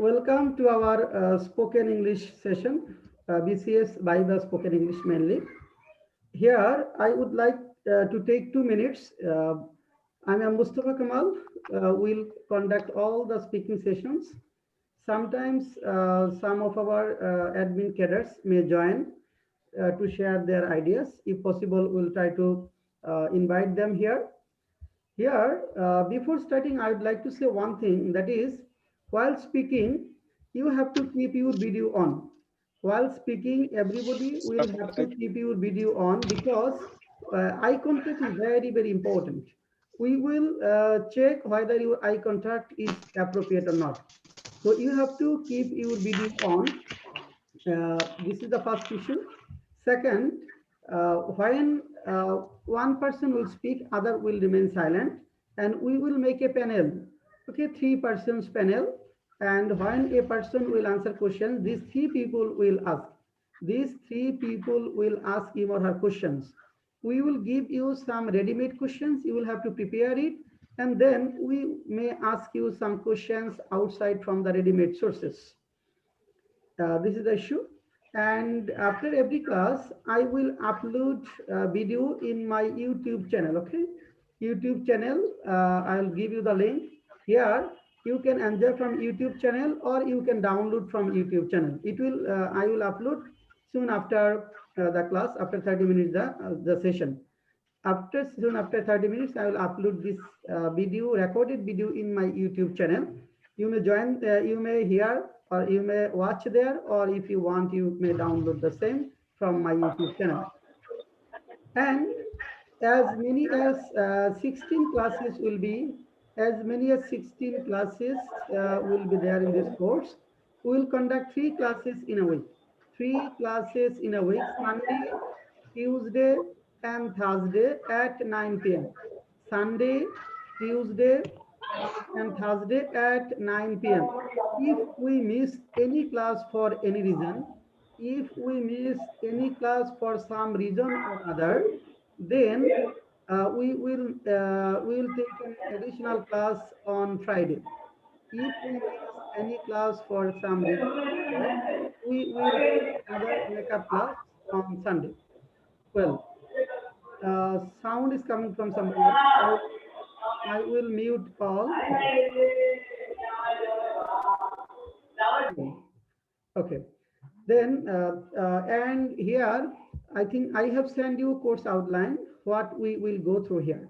Welcome to our spoken English session, BCS Viva Spoken English mainly. Here, I would like to take 2 minutes. I am Mostafa Kamal. Will conduct all the speaking sessions. Sometimes some of our admin cadres may join to share their ideas. If possible, we'll try to invite them here. Here, before starting, I would like to say one thing, that is, while speaking, you have to keep your video on. While speaking, everybody will have to keep your video on because eye contact is very, very important. We will check whether your eye contact is appropriate or not. So you have to keep your video on. This is the first issue. Second, when one person will speak, other will remain silent, and we will make a panel. Okay, three persons panel, and when a person will answer questions, these three people will ask. These three people will ask him or her questions. We will give you some ready-made questions. You will have to prepare it, and then we may ask you some questions outside from the ready-made sources. This is the issue. And after every class, I will upload video in my YouTube channel. Okay, YouTube channel. I'll give you the link here. You can enjoy from YouTube channel or you can download from YouTube channel. It will. I will upload soon after the class. After 30 minutes, the session. After 30 minutes, I will upload this video, recorded video in my YouTube channel. You may join, you may hear or you may watch there, or if you want, you may download the same from my YouTube channel. And as many as 16 classes will be, as many as 16 classes will be there in this course. We will conduct 3 classes in a week. 3 classes in a week, Sunday, Tuesday, and Thursday at 9 p.m. Sunday, Tuesday, and Thursday at 9 p.m. If we miss any class for any reason, if we miss any class for some reason or other, then we will take an additional class on Friday. If we miss any class for some reason or other, we will take another makeup class on Sunday. Well, sound is coming from somewhere. I will mute all. Okay. Then, and here, I think I have sent you course outline, what we will go through here.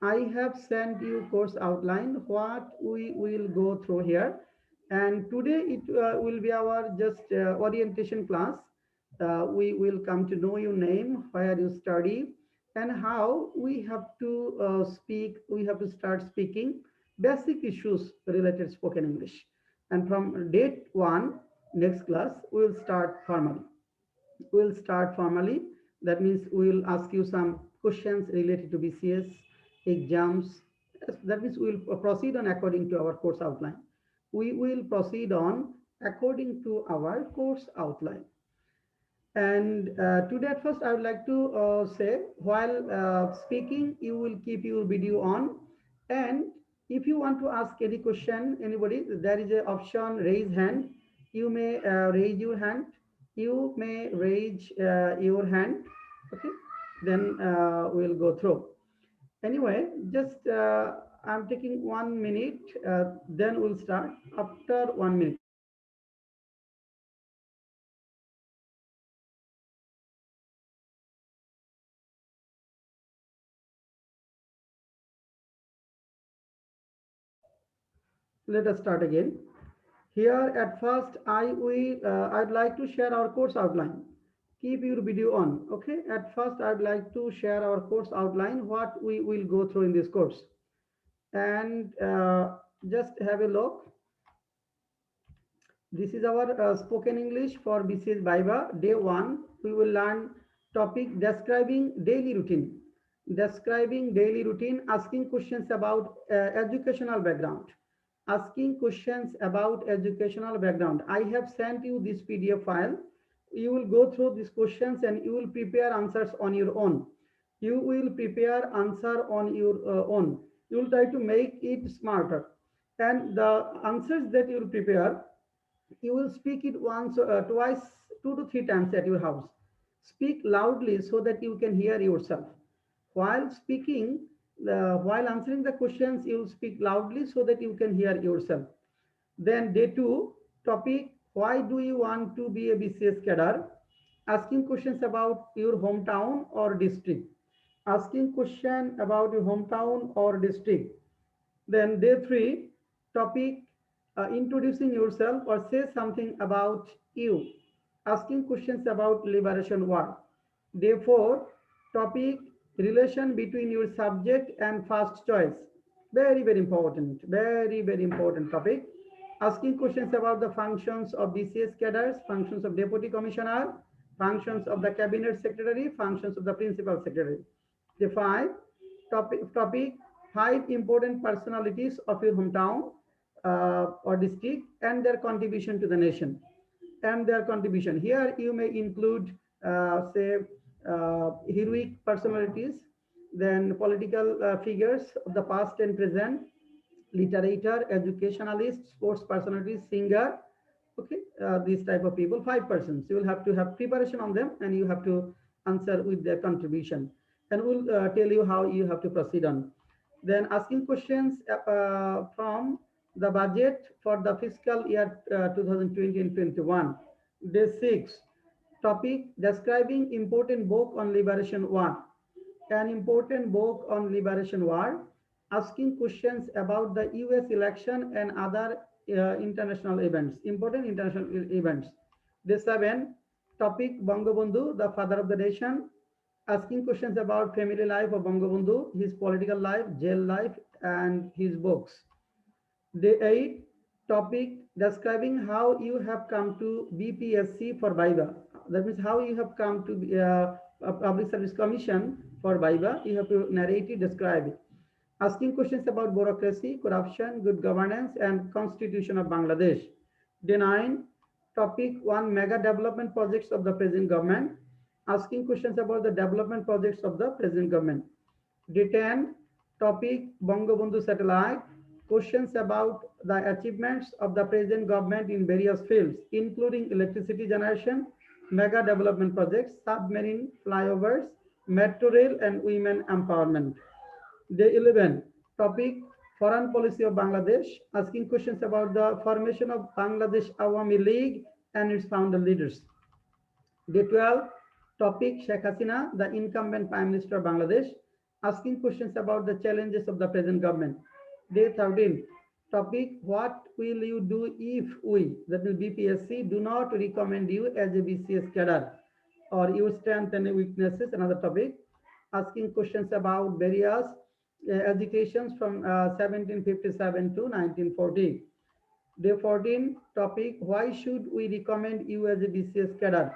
I have sent you course outline, what we will go through here. And today it will be our just orientation class. We will come to know your name, where you study, and how we have to speak, we have to start speaking basic issues related spoken English. And from date 1, next class, we'll start formally. We'll start formally. That means we'll ask you some questions related to BCS exams. That means we'll proceed on according to our course outline. We will proceed on according to our course outline. And today at first, I would like to say, while speaking, you will keep your video on. And if you want to ask any question, anybody, there is an option, raise hand. You may raise your hand. You may raise your hand. Okay, then we'll go through. Anyway, just I'm taking 1 minute, then we'll start after 1 minute. Let us start again. Here at first, I'd like to share our course outline. Keep your video on. Okay. At first, I'd like to share our course outline, what we will go through in this course, and just have a look. This is our spoken English for BCS Viva. Day 1, we will learn topic describing daily routine. Describing daily routine, asking questions about educational background. Asking questions about educational background. I have sent you this PDF file. You will go through these questions and you will prepare answers on your own. You will prepare answer on your own. You will try to make it smarter. And the answers that you will prepare, You will speak it once, twice, 2 to 3 times at your house. Speak loudly so that you can hear yourself. While speaking, while answering the questions, you will speak loudly so that you can hear yourself. Then day two, topic, why do you want to be a BCS cadre? Asking questions about your hometown or district. Asking question about your hometown or district. Then day three, topic, introducing yourself or say something about you. Asking questions about liberation war. Day four, topic, relation between your subject and first choice. Very, very important. Very, very important topic. Asking questions about the functions of BCS cadres, functions of deputy commissioner, functions of the cabinet secretary, functions of the principal secretary. The topic, 5 important personalities of your hometown or district and their contribution to the nation. And their contribution. Here you may include, say, heroic personalities, then political figures of the past and present, literature, educationalist, sports personalities, singer, okay, these type of people, 5 persons. You will have to have preparation on them and you have to answer with their contribution. And we'll tell you how you have to proceed on. Then asking questions from the budget for the fiscal year 2020 and 21. Day 6, topic, describing important book on liberation war. An important book on liberation war, asking questions about the US election and other international events, important international events. Day 7, topic, Bangabandhu, the father of the nation, asking questions about family life of Bangabandhu, his political life, jail life, and his books. Day 8, topic, describing how you have come to BPSC for Viva. That means how you have come to a Public Service Commission for Viva. You have to narrate it, describe it. Asking questions about bureaucracy, corruption, good governance, and constitution of Bangladesh. Day 9, topic, 1, mega development projects of the present government. Asking questions about the development projects of the present government. Day 10, topic, Bangabandhu satellite. Questions about the achievements of the present government in various fields, including electricity generation, mega development projects, submarine flyovers, metro rail, and women empowerment. Day 11, topic, foreign policy of Bangladesh, asking questions about the formation of Bangladesh Awami League and its founder leaders. Day 12, topic, Sheikh Hasina, the incumbent Prime Minister of Bangladesh, asking questions about the challenges of the present government. Day 13, topic, what will you do if we, that is BPSC, do not recommend you as a BCS cadre, or your strengths and weaknesses, another topic, asking questions about various educations from 1757 to 1940. Day 14, topic, why should we recommend you as a BCS cadre?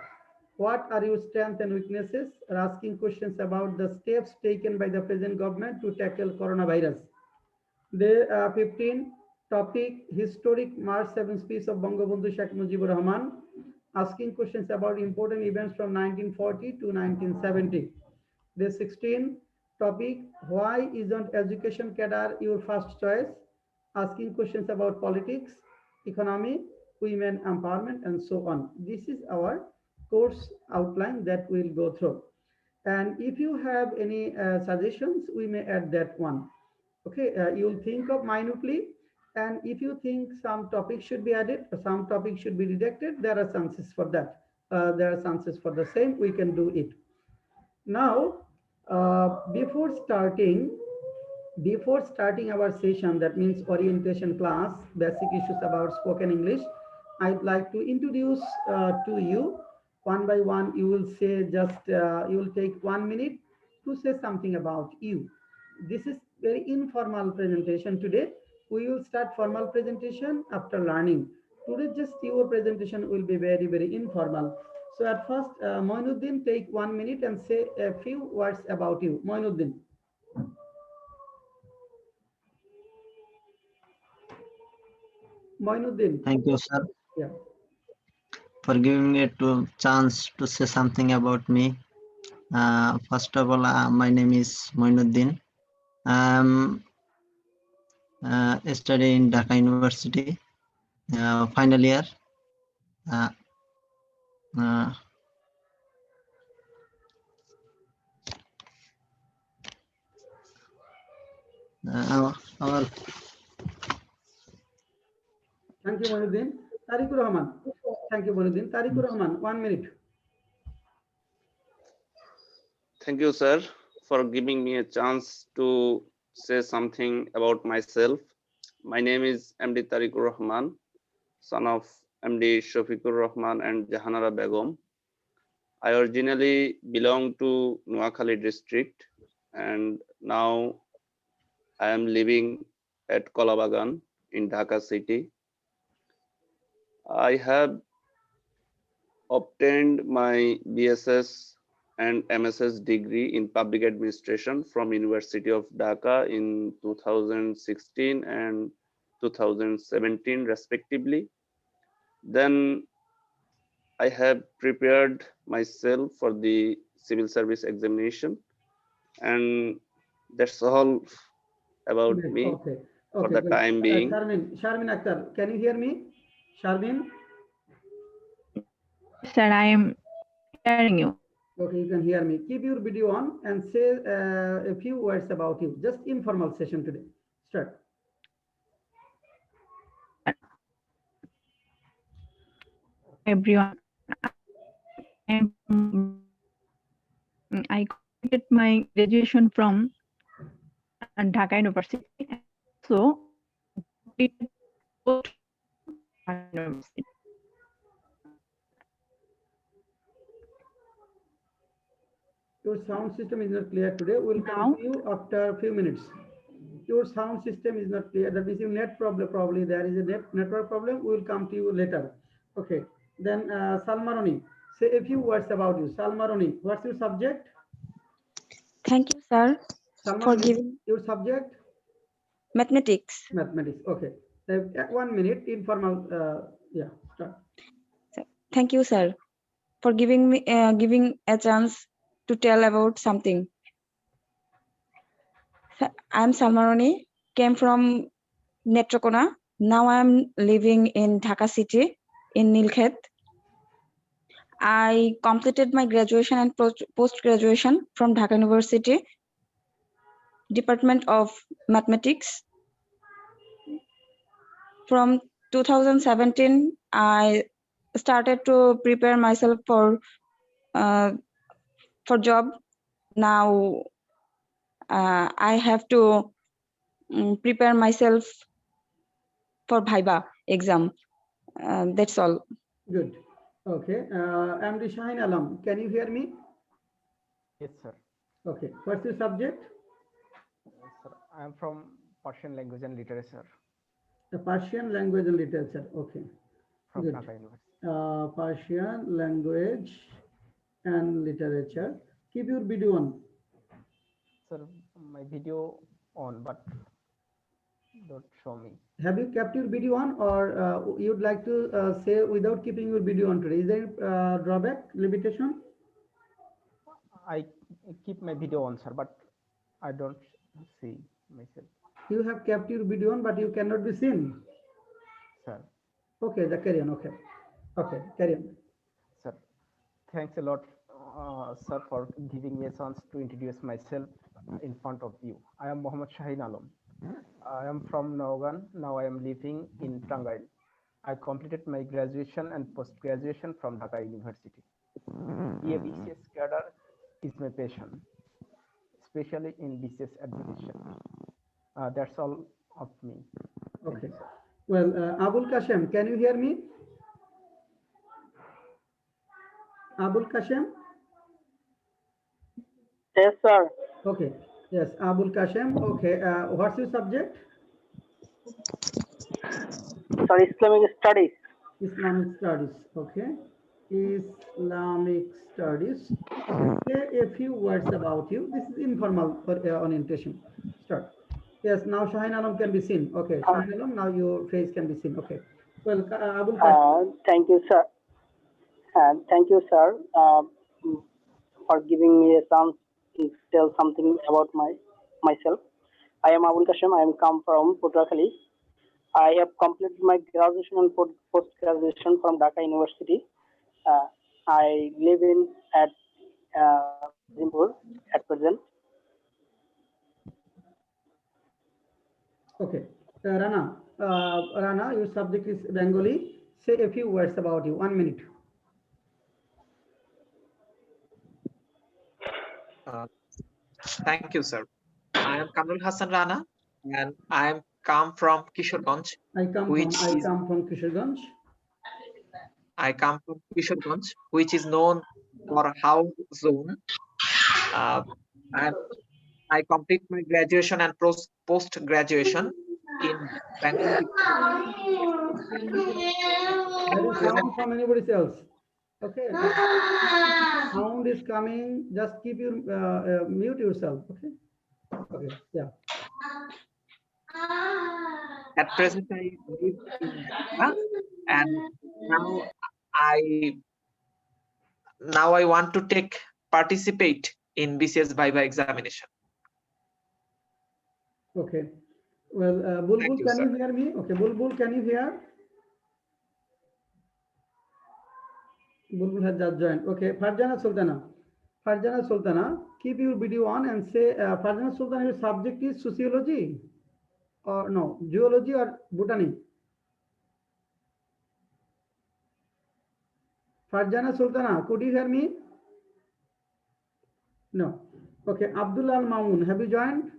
What are your strengths and weaknesses? Are asking questions about the steps taken by the present government to tackle coronavirus. Day 15, topic, historic March 7th speech of Bangabandhu Sheikh Mujibur Rahman, asking questions about important events from 1940 to 1970. Day 16, topic, why isn't education cadre your first choice? Asking questions about politics, economy, women empowerment, and so on. This is our course outline that we'll go through. And if you have any suggestions, we may add that one. Okay, you'll think of minutely, and if you think some topics should be added or some topics should be rejected, there are chances for that. There are chances for the same, we can do it. Now, before starting our session, that means orientation class, basic issues about spoken English, I'd like to introduce to you one by one. You will say just, you will take 1 minute to say something about you. This is very informal presentation today. We will start formal presentation after learning. Today, just your presentation will be very, very informal. So at first, Moinuddin, take 1 minute and say a few words about you. Moinuddin. Moinuddin. Thank you, sir, Yeah. for giving me a chance to say something about me. First of all, my name is Moinuddin. I'm studying in Dhaka University, final year. uh, uh, our Thank you, Moinuddin. Tariqur Rahman. Thank you, Moinuddin. Tariqur Rahman, 1 minute. Thank you, sir, for giving me a chance to say something about myself. My name is MD Tariqur Rahman, son of MD Shafiqur Rahman and Jahanara Begum. I originally belong to Noakhali district, and now I am living at Kolabagan in Dhaka city. I have obtained my BSS and MSS degree in public administration from University of Dhaka in 2016 and 2017 respectively. Then I have prepared myself for the civil service examination, and that's all about Great. me Okay. for Okay, the good. time being. Sharmin Akhtar, can you hear me? Sharmin? Sir, I am hearing you. Okay, you can hear me. Keep your video on and say a few words about you. Just informal session today. Start. Everyone, I completed my graduation from Dhaka University. So, completed post Dhaka University. Your sound system is not clear today. We'll come Now, to you after a few minutes. Your sound system is not clear. That means your net problem, probably there is a network problem. We will come to you later. Okay. Then Salmaroni, say a few words about you. Salmaroni, what's your subject? Thank you, sir, for Salmaroni, giving your subject? mathematics. Mathematics. Okay. 1 minute informal. Yeah. Start. Thank you, sir, for giving me giving a chance to tell about something. I'm Salmaroni, came from Netrokona. Now I'm living in Dhaka city in Nilkhet. I completed my graduation and post-graduation from Dhaka University, Department of Mathematics. From 2017, I started to prepare myself for job. Now I have to prepare myself for Viva exam. That's all. Good. Okay. MD Shahin Alam, can you hear me? Yes, sir. Okay. What's your subject? Sir, I am from Persian language and literature The Persian language and literature. Okay. from Good. Dhaka University. Persian language and literature. Keep your video on. Sir, my video on, but don't show me. Have you kept your video on, or you'd like to say without keeping your video on today? Is there drawback, limitation? I keep my video on, sir, but I don't see myself, You have kept your video on, but you cannot be seen. sir. Okay, carry on. Okay. Okay, carry on. Sir, thanks a lot, sir, for giving me a chance to introduce myself in front of you. I am Mohammad Shahin Alam. I am from Naugan. Now I am living in Tangail. I completed my graduation and post-graduation from Dhaka University. BCS cadre is my passion, especially in BCS administration. That's all of me. Thank Okay. you, sir. Well, Abul Kashem, can you hear me? Abul Kashem? Yes, sir. Okay. Yes, Abul Kashem. Okay. What's your subject? Sorry, Islamic studies. Islamic studies. Okay. Islamic studies. Say a few words about you. This is informal orientation. Start. Yes, now Shahin Alam can be seen. Okay, Shahin Alam, now your face can be seen. Okay. Well, Abul Kashem. Thank you, sir. Thank you, sir, for giving me a chance to tell something about myself. I am Abul Kashem. I am come from Putrakhali. I have completed my graduation and post-graduation from Dhaka University. I live in at Zimpur at present. Okay. Rana, your subject is Bengali. Say a few words about you. 1 minute. Thank you, sir. I am Kamrul Hassan Rana, and I am come from Kishoreganj, I come from Kishoreganj. which is known for How Zone. And I complete my graduation and post graduation in Bangalore. There is sound from anybody else. Okay. Sound is coming. Just keep your mute yourself. Okay. Okay. Yeah. At present, I live in Dhaka, and now I want to participate in BCS Viva examination. Okay. Well, Bulbul, you, can sir. you hear me? Okay, Bulbul, can you hear? Bulbul has just joined. Okay, Farjana Sultana, keep your video on and say, Farjana Sultana, your subject is sociology or no, geology or botany? Farjana Sultana, could you hear me? No. Okay, Abdullah Al Mamun, have you joined?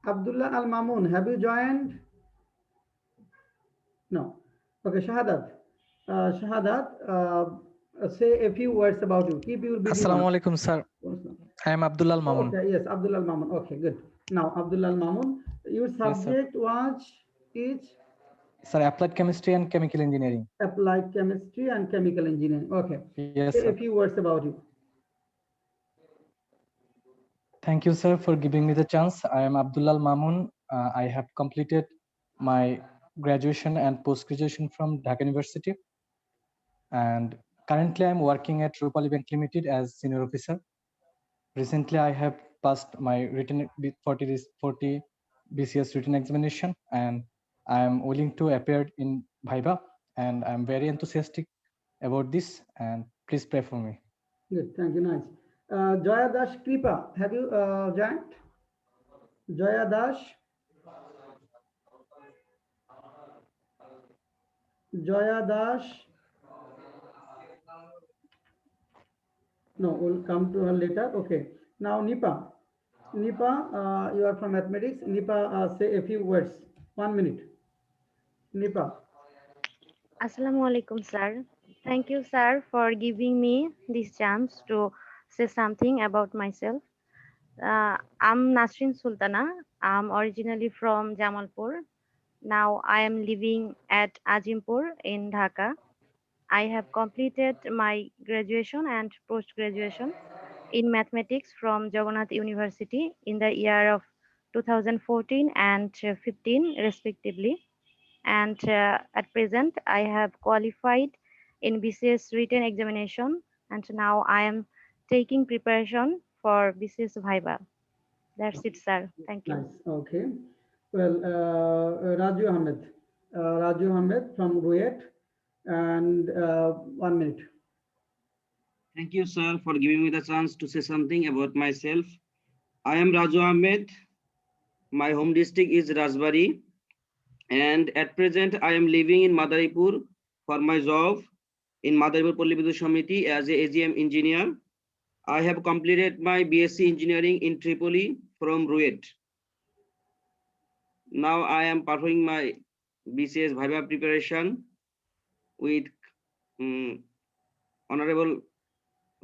Abdullah Al Mamun, have you joined? No. Okay, Shahadat. Say a few words about you. Keep your video. Assalamu alaikum, sir. I am Abdullah Al Mamun. Okay, yes, Abdullah Al Mamun. Okay, good. Now, Abdullah Al Mamun, your subject is? Sir, applied chemistry and chemical engineering. Applied chemistry and chemical engineering. Okay. Yes, say sir. a few words about you. Thank you, sir, for giving me the chance. I am Abdullah Al Mamun. I have completed my graduation and post-graduation from Dhaka University. And currently I'm working at Rhetorical Bank Limited as senior officer. Recently, I have passed my written 40 BCS written examination, and I am willing to appear in Viva, and I'm very enthusiastic about this, and please pray for me. Good, thank you, nice. Joya Dash Kripa, have you joined? Joya Dash? Joya Dash? No, we'll come to her later. Okay. Now, Nipa. Nipa, you are from mathematics. Nipa, say a few words. 1 minute. Nipa. Assalamu alaikum, sir. Thank you, sir, for giving me this chance to say something about myself. I'm Nasrin Sultana. I'm originally from Jamalpur. Now I am living at Ajimpur in Dhaka. I have completed my graduation and post-graduation in mathematics from Jagannath University in the year of 2014 and 15 respectively. And at present I have qualified in BCS written examination, and now I am taking preparation for BCS Viva. That's it, sir. Thank you. Nice. Okay. Well, Raju Ahmed. Raju Ahmed from Ruet. And 1 minute. Thank you, sir, for giving me the chance to say something about myself. I am Raju Ahmed. My home district is Rajbari. And at present, I am living in Madaripur for my job in Madaripur Polybidut Samiti as a AGM engineer. I have completed my BSc engineering in Tripoli from Ruet. Now I am performing my BCS Viva preparation with Honorable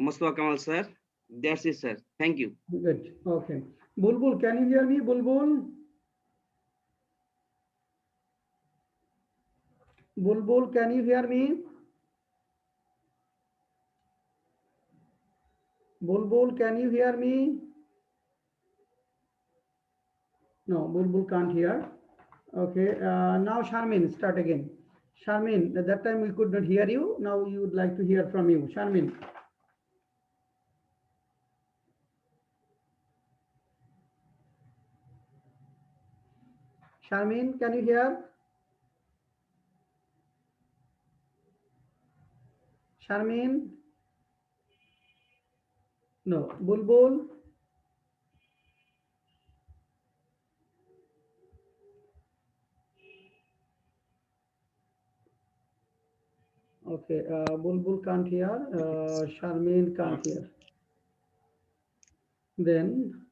Mostafa Kamal Sir. That's it, sir. Thank you. Good. Okay. Bulbul, can you hear me, Bulbul? Bulbul, can you hear me? Bulbul, can you hear me? No, Bulbul can't hear. Okay. Now, Sharmin, start again. Sharmin, at that time we could not hear you. Now you would like to hear from you. Sharmin. Sharmin, can you hear? Sharmin? No. Bulbul? Okay, Bulbul can't hear. Sharmin can't hear. Then,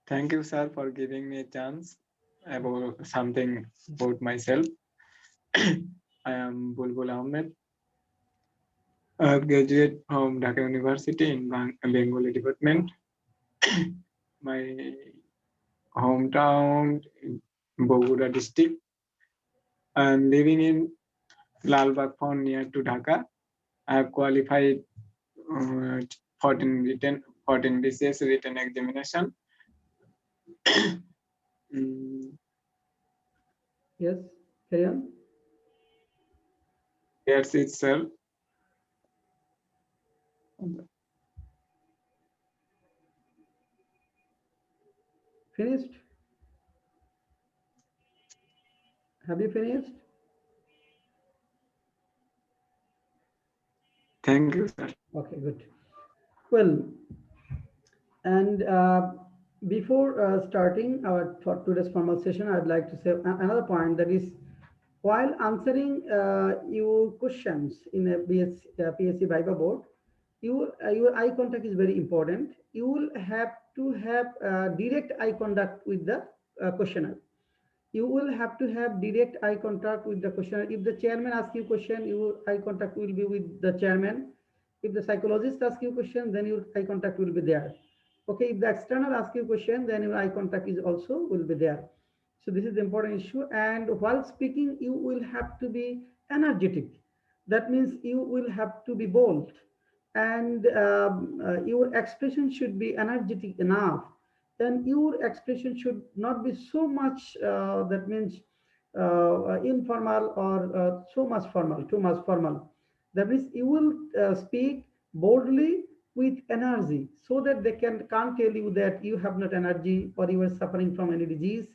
thank you, sir, for giving me a chance about something about myself. I am Bulbul Ahmed, a graduate from Dhaka University in Bengali department. My hometown in Bogura district. I am living in Lalbagh Pond near to Dhaka. I have qualified 14 BCS written examination. yes, carry on. That's it, sir. Finished? Have you finished? Thank you, sir. Okay, good. Well, and before starting our for today's formal session, I'd like to say another point, that is, while answering your questions in a PSC Viva board, your eye contact is very important. You will have to have direct eye contact with the questioner. You will have to have direct eye contact with the questioner. If the chairman asks you question, your eye contact will be with the chairman. If the psychologist asks you question, then your eye contact will be there. Okay, if the external asks you question, then your eye contact is also will be there. So this is the important issue. And while speaking, you will have to be energetic. That means you will have to be bold, and your expression should be energetic enough. Then your expression should not be so much, that means informal, or so much formal, too much formal. That means you will speak boldly with energy, so that they can't tell you that you have not energy or you are suffering from any disease.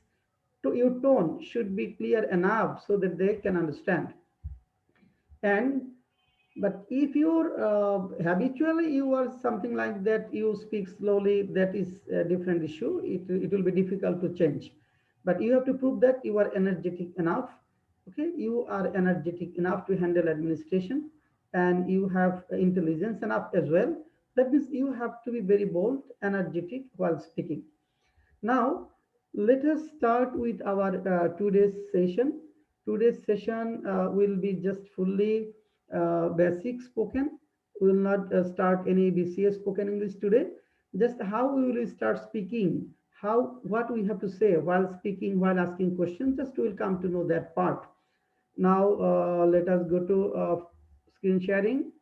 To your tone should be clear enough so that they can understand. And but if you're habitually you are something like that, you speak slowly, that is a different issue. It will be difficult to change. But you have to prove that you are energetic enough. Okay, you are energetic enough to handle administration, and you have intelligence enough as well. That means you have to be very bold, energetic while speaking. Now, let us start with our today's session. Today's session will be just fully basic spoken. We will not start any BCS spoken English today. Just how we will start speaking, what we have to say while speaking, while asking questions. Just we will come to know that part. Now, let us go to screen sharing.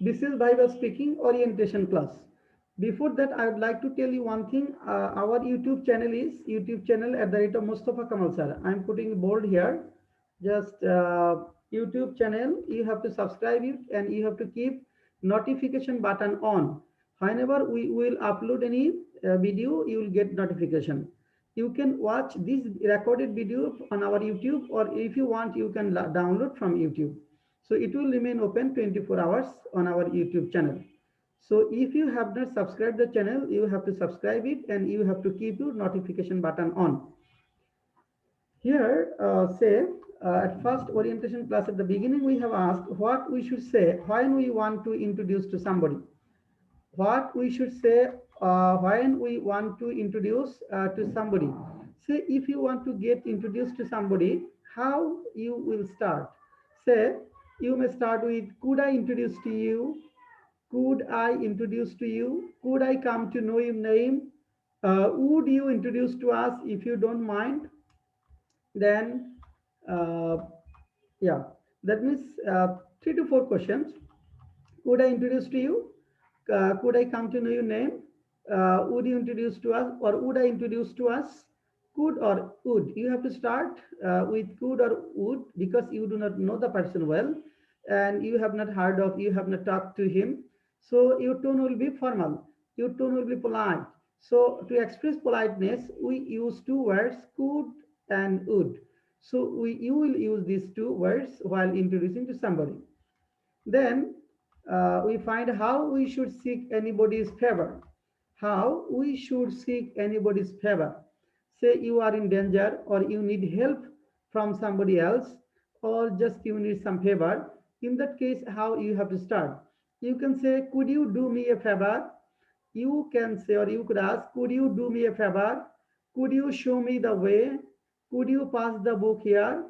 This is Viva Speaking orientation class. Before that, I would like to tell you one thing. Our YouTube channel is YouTube channel at the rate of Mostafa Kamal Sir. I'm putting bold here. Just YouTube channel. You have to subscribe it, and you have to keep notification button on. Whenever we will upload any video, you will get notification. You can watch this recorded video on our YouTube, or if you want, you can download from YouTube. So it will remain open 24 hours on our YouTube channel. So if you have not subscribed the channel, you have to subscribe it, and you have to keep your notification button on. Here, say at first orientation class, at the beginning, we have asked what we should say when we want to introduce to somebody. What we should say when we want to introduce to somebody. Say if you want to get introduced to somebody, how you will start. Say you may start with, could I introduce to you? Could I introduce to you? Could I come to know your name? Would you introduce to us if you don't mind? Then, yeah, that means 3 to 4 questions. Could I introduce to you? Could I come to know your name? Would you introduce to us, or would I introduce to us? Could or would. You have to start with could or would, because you do not know the person well, and you have not heard of, you have not talked to him. So your tone will be formal. Your tone will be polite. So to express politeness, we use two words, could and would. So you will use these two words while introducing to somebody. Then we find how we should seek anybody's favor. How we should seek anybody's favor. Say you are in danger or you need help from somebody else or just you need some favor. In that case, how you have to start? You can say, could you do me a favor? You can say or you could ask, could you do me a favor? Could you show me the way? Could you pass the book here?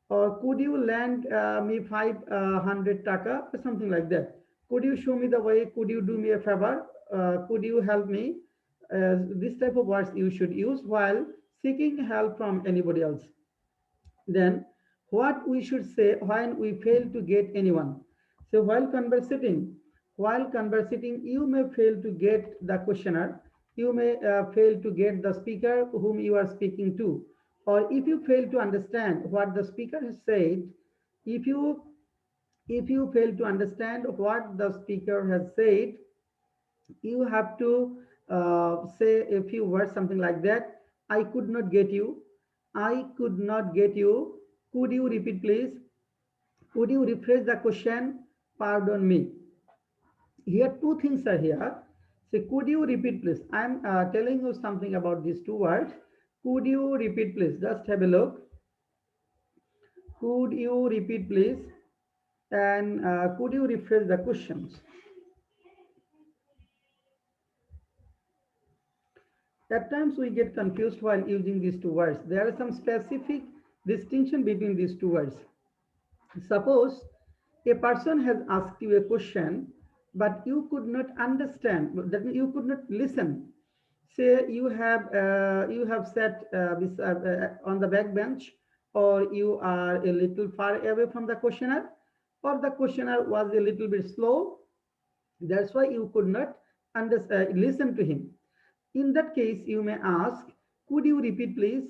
Or could you lend me 500 taka or something like that? Could you show me the way? Could you do me a favor? Could you help me? This type of words you should use while seeking help from anybody else. Then what we should say when we fail to get anyone. So while conversing, you may fail to get the questioner, you may fail to get the speaker whom you are speaking to, or if you fail to understand what the speaker has said, if you fail to understand what the speaker has said, you have to say a few words, something like that. I could not get you. I could not get you. Could you repeat, please? Could you rephrase the question? Pardon me. Here, two things are here. So, could you repeat, please? I'm telling you something about these two words. Could you repeat, please? Just have a look. Could you repeat, please? And could you rephrase the questions? At times we get confused while using these two words. There are some specific distinction between these two words. Suppose a person has asked you a question, but you could not understand, that means you could not listen. Say you have sat on the back bench, or you are a little far away from the questioner, or the questioner was a little bit slow. That's why you could not listen to him. In that case, you may ask, could you repeat, please?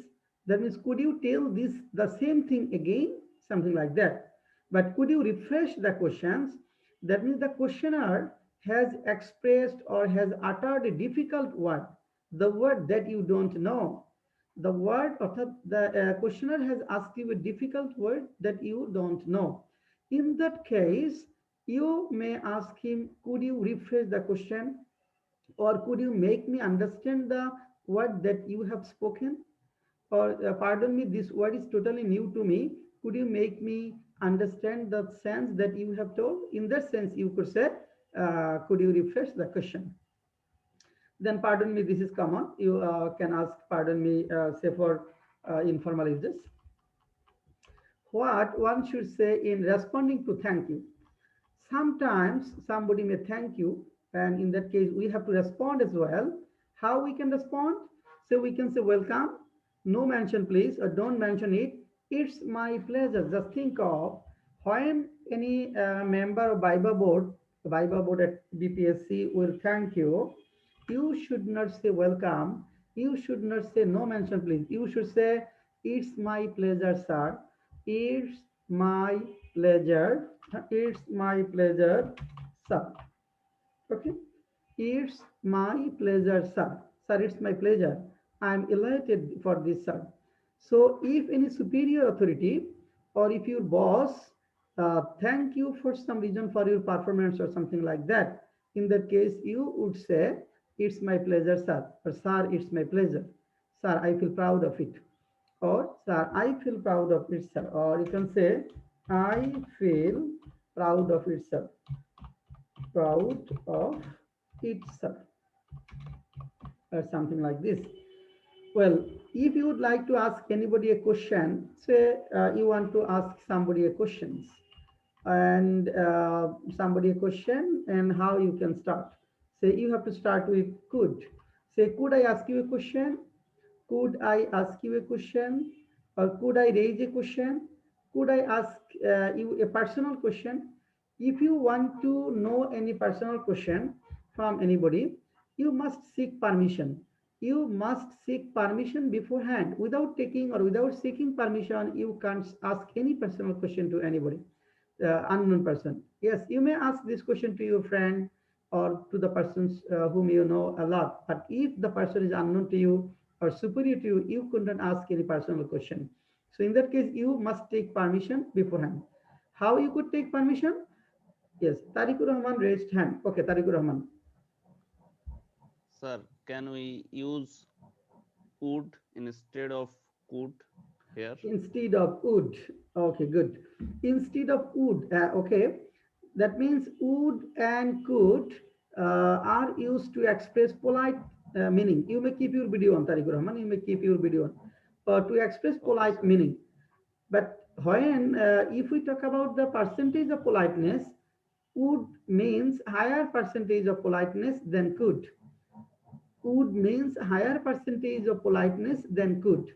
That means, could you tell the same thing again? Something like that. But could you refresh the questions? That means the questioner has expressed or has uttered a difficult word, the word that you don't know. The word of the questioner has asked you a difficult word that you don't know. In that case, you may ask him, could you rephrase the question? Or could you make me understand the word that you have spoken? Or pardon me, this word is totally new to me. Could you make me understand the sense that you have told? In that sense, you could say, could you refresh the question? Then pardon me, this is common. You can ask pardon me, say for informal uses. What one should say in responding to thank you. Sometimes somebody may thank you, and in that case, we have to respond as well. How we can respond? So we can say welcome, no mention please, or don't mention it. It's my pleasure. Just think of when any member of Viva board at BPSC will thank you. You should not say welcome. You should not say no mention please. You should say it's my pleasure, sir. It's my pleasure. It's my pleasure, sir. Okay. It's my pleasure, sir. Sir, it's my pleasure. I'm elated for this, sir. So if any superior authority or if your boss thank you for some reason for your performance or something like that, in that case, you would say, it's my pleasure, sir. Or sir, it's my pleasure. Sir, I feel proud of it. Or sir, I feel proud of it, sir. Or you can say, I feel proud of it, sir. Proud of it, sir. Or something like this. Well, if you would like to ask anybody a question, say you want to ask somebody a question, and somebody a question, and how you can start. Say you have to start with could. Say, could I ask you a question? Could I ask you a question? Or could I raise a question? Could I ask you a personal question? If you want to know any personal question from anybody, you must seek permission. You must seek permission beforehand. Without taking or without seeking permission, you can't ask any personal question to anybody, unknown person. Yes, you may ask this question to your friend. or to the persons whom you know a lot. But if the person is unknown to you or superior to you, you could not ask any personal question. So in that case, you must take permission beforehand. How you could take permission? Yes, Tarikur Rahman raised hand. Okay, Tarikur Rahman. Sir, can we use would instead of could here? Instead of would. Okay, good. Instead of would. Okay, that means would and could are used to express polite meaning. You may keep your video on, Tariq Rahman. You may keep your video on. To express polite meaning. But when, if we talk about the percentage of politeness, would means higher percentage of politeness than could. Would means higher percentage of politeness than could.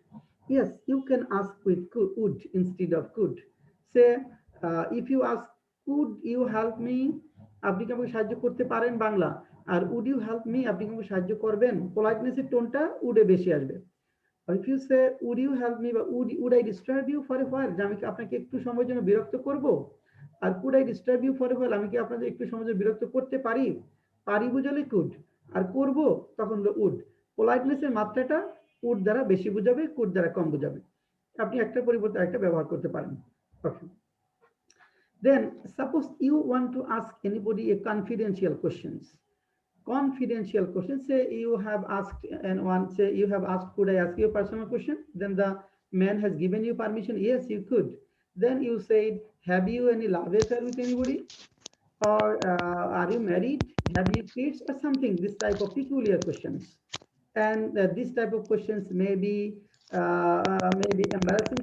Yes, you can ask with could, would instead of could. Say, if you ask, could you help me? আপনি কি আমাকে সাহায্য করতে পারেন বাংলা, আর would you help me আপনি কি আমাকে সাহায্য করবেন, politeness এর টোনটা would এ বেশি আসবে। Or if you say, would you help me বা would I disturb you for a while, যে আমি কি আপনাকে একটু সময়ের জন্য বিরক্ত করব। আর could I disturb you for a while, আমি কি আপনাদের একটু সময়ের জন্য বিরক্ত করতে পারি, পারি বুঝালে could, আর করব তখন হলো would। পোলাইটনেস এর মাত্রাটা would দ্বারা বেশি বোঝাবে, could দ্বারা কম বোঝাবে। আপনি একটা পরিবর্তে একটা ব্যবহার করতে পারেন। ওকে, then suppose you want to ask anybody a confidential questions. Confidential question, say you have asked, and one say you have asked, could I ask you a personal question? Then the man has given you permission, yes you could. Then you said, have you any love affair with anybody, or are you married, have you kids, or something, this type of peculiar questions. And this type of questions may be embarrassing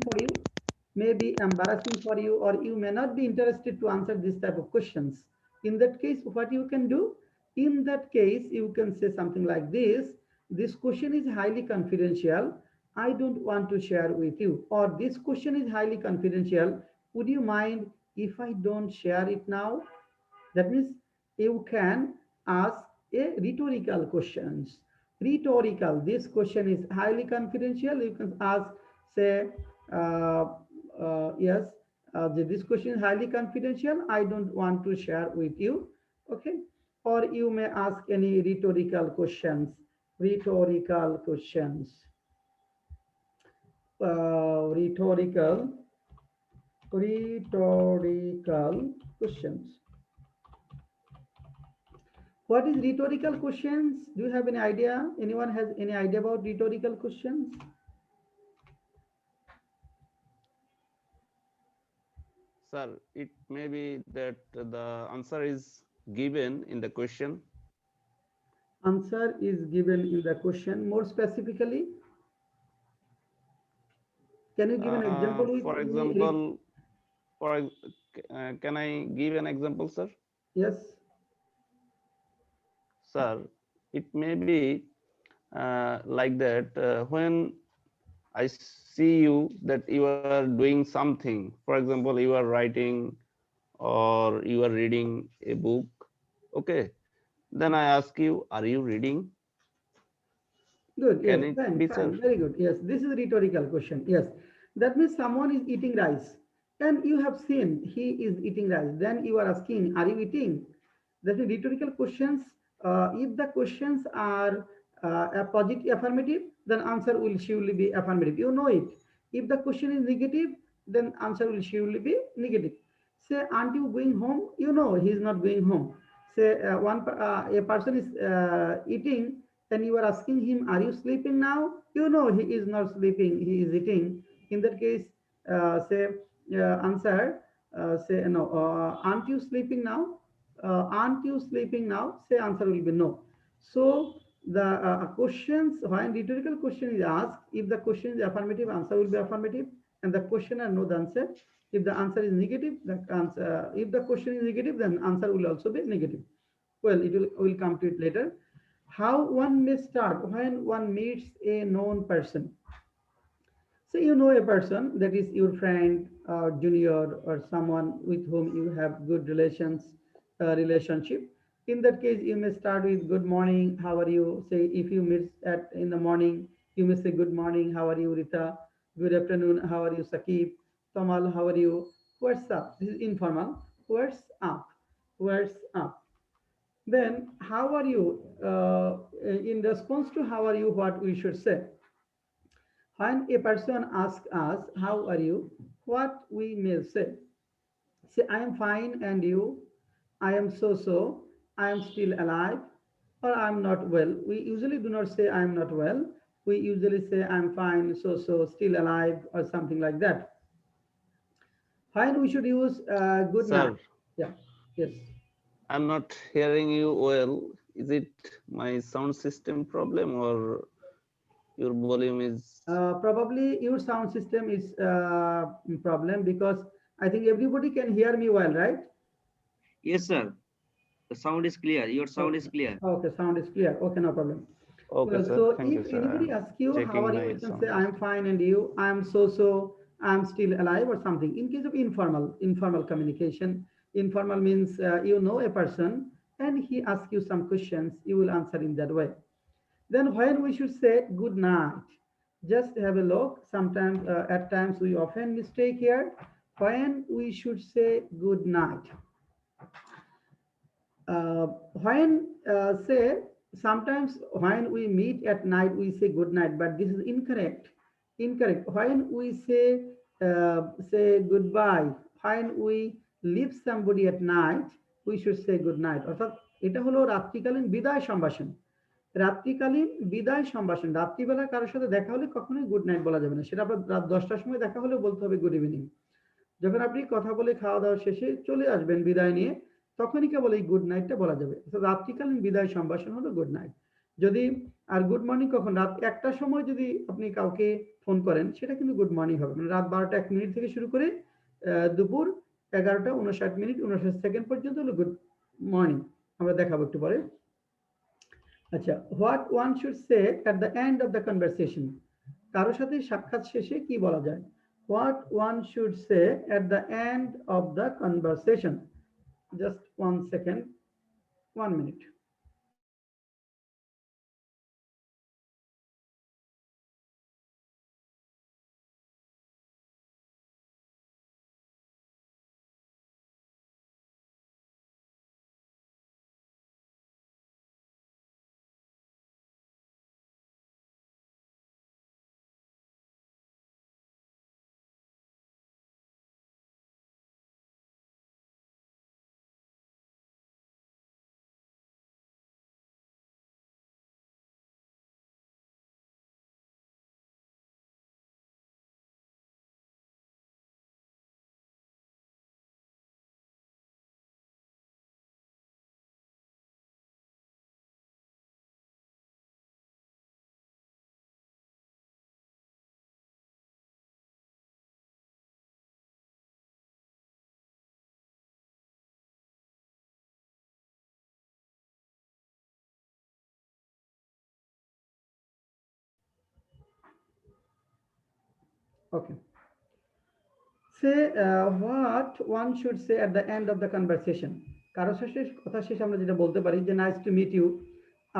for you, or you may not be interested to answer this type of questions. In that case, what you can do, in that case you can say something like this question is highly confidential, I don't want to share with you, or this question is highly confidential, would you mind if I don't share it now? That means you can ask a rhetorical questions. Rhetorical, this question is highly confidential. You can ask, say, yes, this question is highly confidential, I don't want to share with you. Okay, or you may ask any rhetorical questions. Rhetorical questions. Rhetorical questions. What is rhetorical questions? Do you have any idea? Anyone has any idea about rhetorical questions? Sir, it may be that the answer is given in the question. Answer is given in the question. More specifically, can you give an example? For example, can I give an example, sir? Yes. Sir, it may be like that when I see you that you are doing something, for example, you are writing or you are reading a book, okay, then I ask you, are you reading? Good, yes, Can it fine, be, fine, sir? very good. Yes, this is a rhetorical question. Yes, that means someone is eating rice and you have seen he is eating rice. Then you are asking, are you eating? That is rhetorical questions. If the questions are a positive affirmative, then answer will surely be affirmative. You know it. If the question is negative, then answer will surely be negative. Say, aren't you going home? You know he is not going home. Say a person is eating, and you are asking him, are you sleeping now? You know he is not sleeping, he is eating. In that case, say answer, say no, aren't you sleeping now? Aren't you sleeping now? Say answer will be no. So the questions, when rhetorical question is asked, if the question is affirmative, answer will be affirmative, and the questioner know the answer. If the answer is negative, the answer, if the question is negative, then answer will also be negative. Well, we'll come to it later. How one may start when one meets a known person. So you know a person, that is your friend or junior or someone with whom you have good relationship. In that case, you may start with good morning, how are you? Say if you meet in the morning, you may say good morning, how are you, Rita? Good afternoon, how are you, Sakib? Tamal, how are you? What's up? This is informal. What's up? What's up? Then how are you, in response to how are you, what we should say? When a person asks us how are you, what we may say I am fine, and you? I am so so, I am still alive, or I am not well. We usually do not say I am not well. We usually say I am fine, so so, still alive, or something like that. When we should use good night? Sir, Yeah, yes. I'm not hearing you well. Is it my sound system problem or your volume is? Probably your sound system is problem, because I think everybody can hear me well, right? Yes, sir. The sound is clear. Your sound is Okay, clear. okay, sound is clear. Okay, no problem. Okay, Well, sir. so Thank you, if sir. anybody I'm asks you how checking are you, my you can sound say I am system. fine, and you? I am so so, I am still alive, or something. In case of informal communication, informal means you know a person and he asks you some questions, you will answer in that way. Then when we should say good night, just have a look. Sometimes, at times, we often mistake here. When we should say good night, when say sometimes when we meet at night we say good night, but this is incorrect. When we say goodbye, when we leave somebody at night, we should say good night. অর্থাৎ এটা হলো রাত্রিকালীন বিদায় সম্ভাষণ। রাত্রিকালীন বিদায় সম্ভাষণ, রাত্রিবেলা কারোর সাথে দেখা হলে কখনোই গুড নাইট বলা যাবে না। সেটা আপনার রাত 10টার সময় দেখা হলে বলতে হবে গুড ইভিনিং। যখন আপনি কথা বলে খাওয়া দাওয়া শেষে চলে আসবেন বিদায় নিয়ে, তখনই কেবল এই গুড নাইটটা বলা যাবে। রাত্রিকালীন বিদায় সম্ভাষণ হলো গুড নাইট। যদি আর গুড মর্নিং কখন, রাত 1টার সময় যদি আপনি কাউকে ফোন করেন, সেটা কিন্তু গুড মর্নিং হবে। মানে রাত 12টা 1 মিনিট থেকে শুরু করে দুপুর 11টা 59 মিনিট 59 সেকেন্ড পর্যন্ত হলো গুড মর্নিং। আমরা দেখাবো একটু পরে। আচ্ছা, what one should say at the end of the conversation, কারোর সাথে সাক্ষাৎ শেষে কি বলা যায়? What one should say at the end of the conversation. Just 1 second, 1 minute. Okay. Say what one should say at the end of the conversation. কারো সাথে কথা শেষে আমরা যেটা বলতে পারি যে নাইস টু মিট ইউ,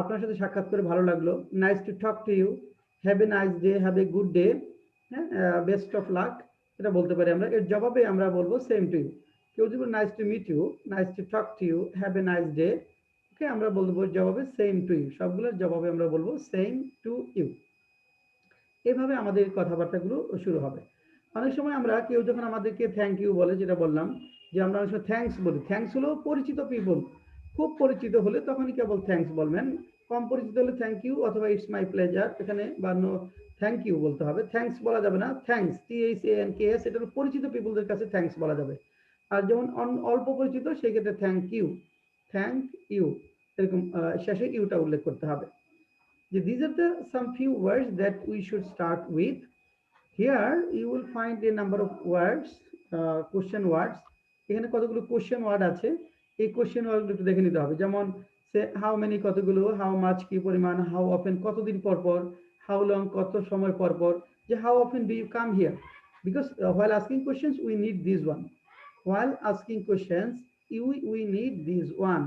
আপনার সাথে সাক্ষাৎ করে ভালো লাগলো। Nice to talk to you, have a nice day, have a good day, হ্যাঁ, বেস্ট অফ লাক, এটা বলতে পারি আমরা। এর জবাবে আমরা বলবো সেম টু ইউ। কেউ যদি nice to meet you, nice to talk to you, have a nice day, okay, আমরা বলবো জবাবে সেম টু ইউ। সবগুলোর জবাবে আমরা বলবো সেম টু ইউ। এভাবে আমাদের কথাবার্তাগুলো শুরু হবে। অনেক সময় আমরা কেউ যখন আমাদেরকে থ্যাংক ইউ বলে, যেটা বললাম যে আমরা অনেক সময় থ্যাংকস বলি। থ্যাংকস হলো পরিচিত পিপল, খুব পরিচিত হলে তখনই কেবল থ্যাংকস বলবেন। কম পরিচিত হলে থ্যাংক ইউ অথবা ইটস মাই প্লেজার, এখানে বা নো থ্যাংক ইউ বলতে হবে। থ্যাংকস বলা যাবে না। থ্যাংকস, THANKS, এটা হলো পরিচিত পিপলদের কাছে থ্যাংকস বলা যাবে। আর যেমন অল্প পরিচিত, সেই ক্ষেত্রে থ্যাংক ইউ, এরকম শেষে ইউটা উল্লেখ করতে হবে। These are the some few words that we should start with. Here you will find a number of words, question words. এখানে কতগুলো question word আছে, এই question word গুলো একটু দেখে নিতে হবে। যেমন সে how many কতগুলো, how much কি পরিমাণ, how often কতদিন পর পর, how long কত সময় পর পর, যে how often do you come here, because while asking questions we need this one. While asking questions we need this one.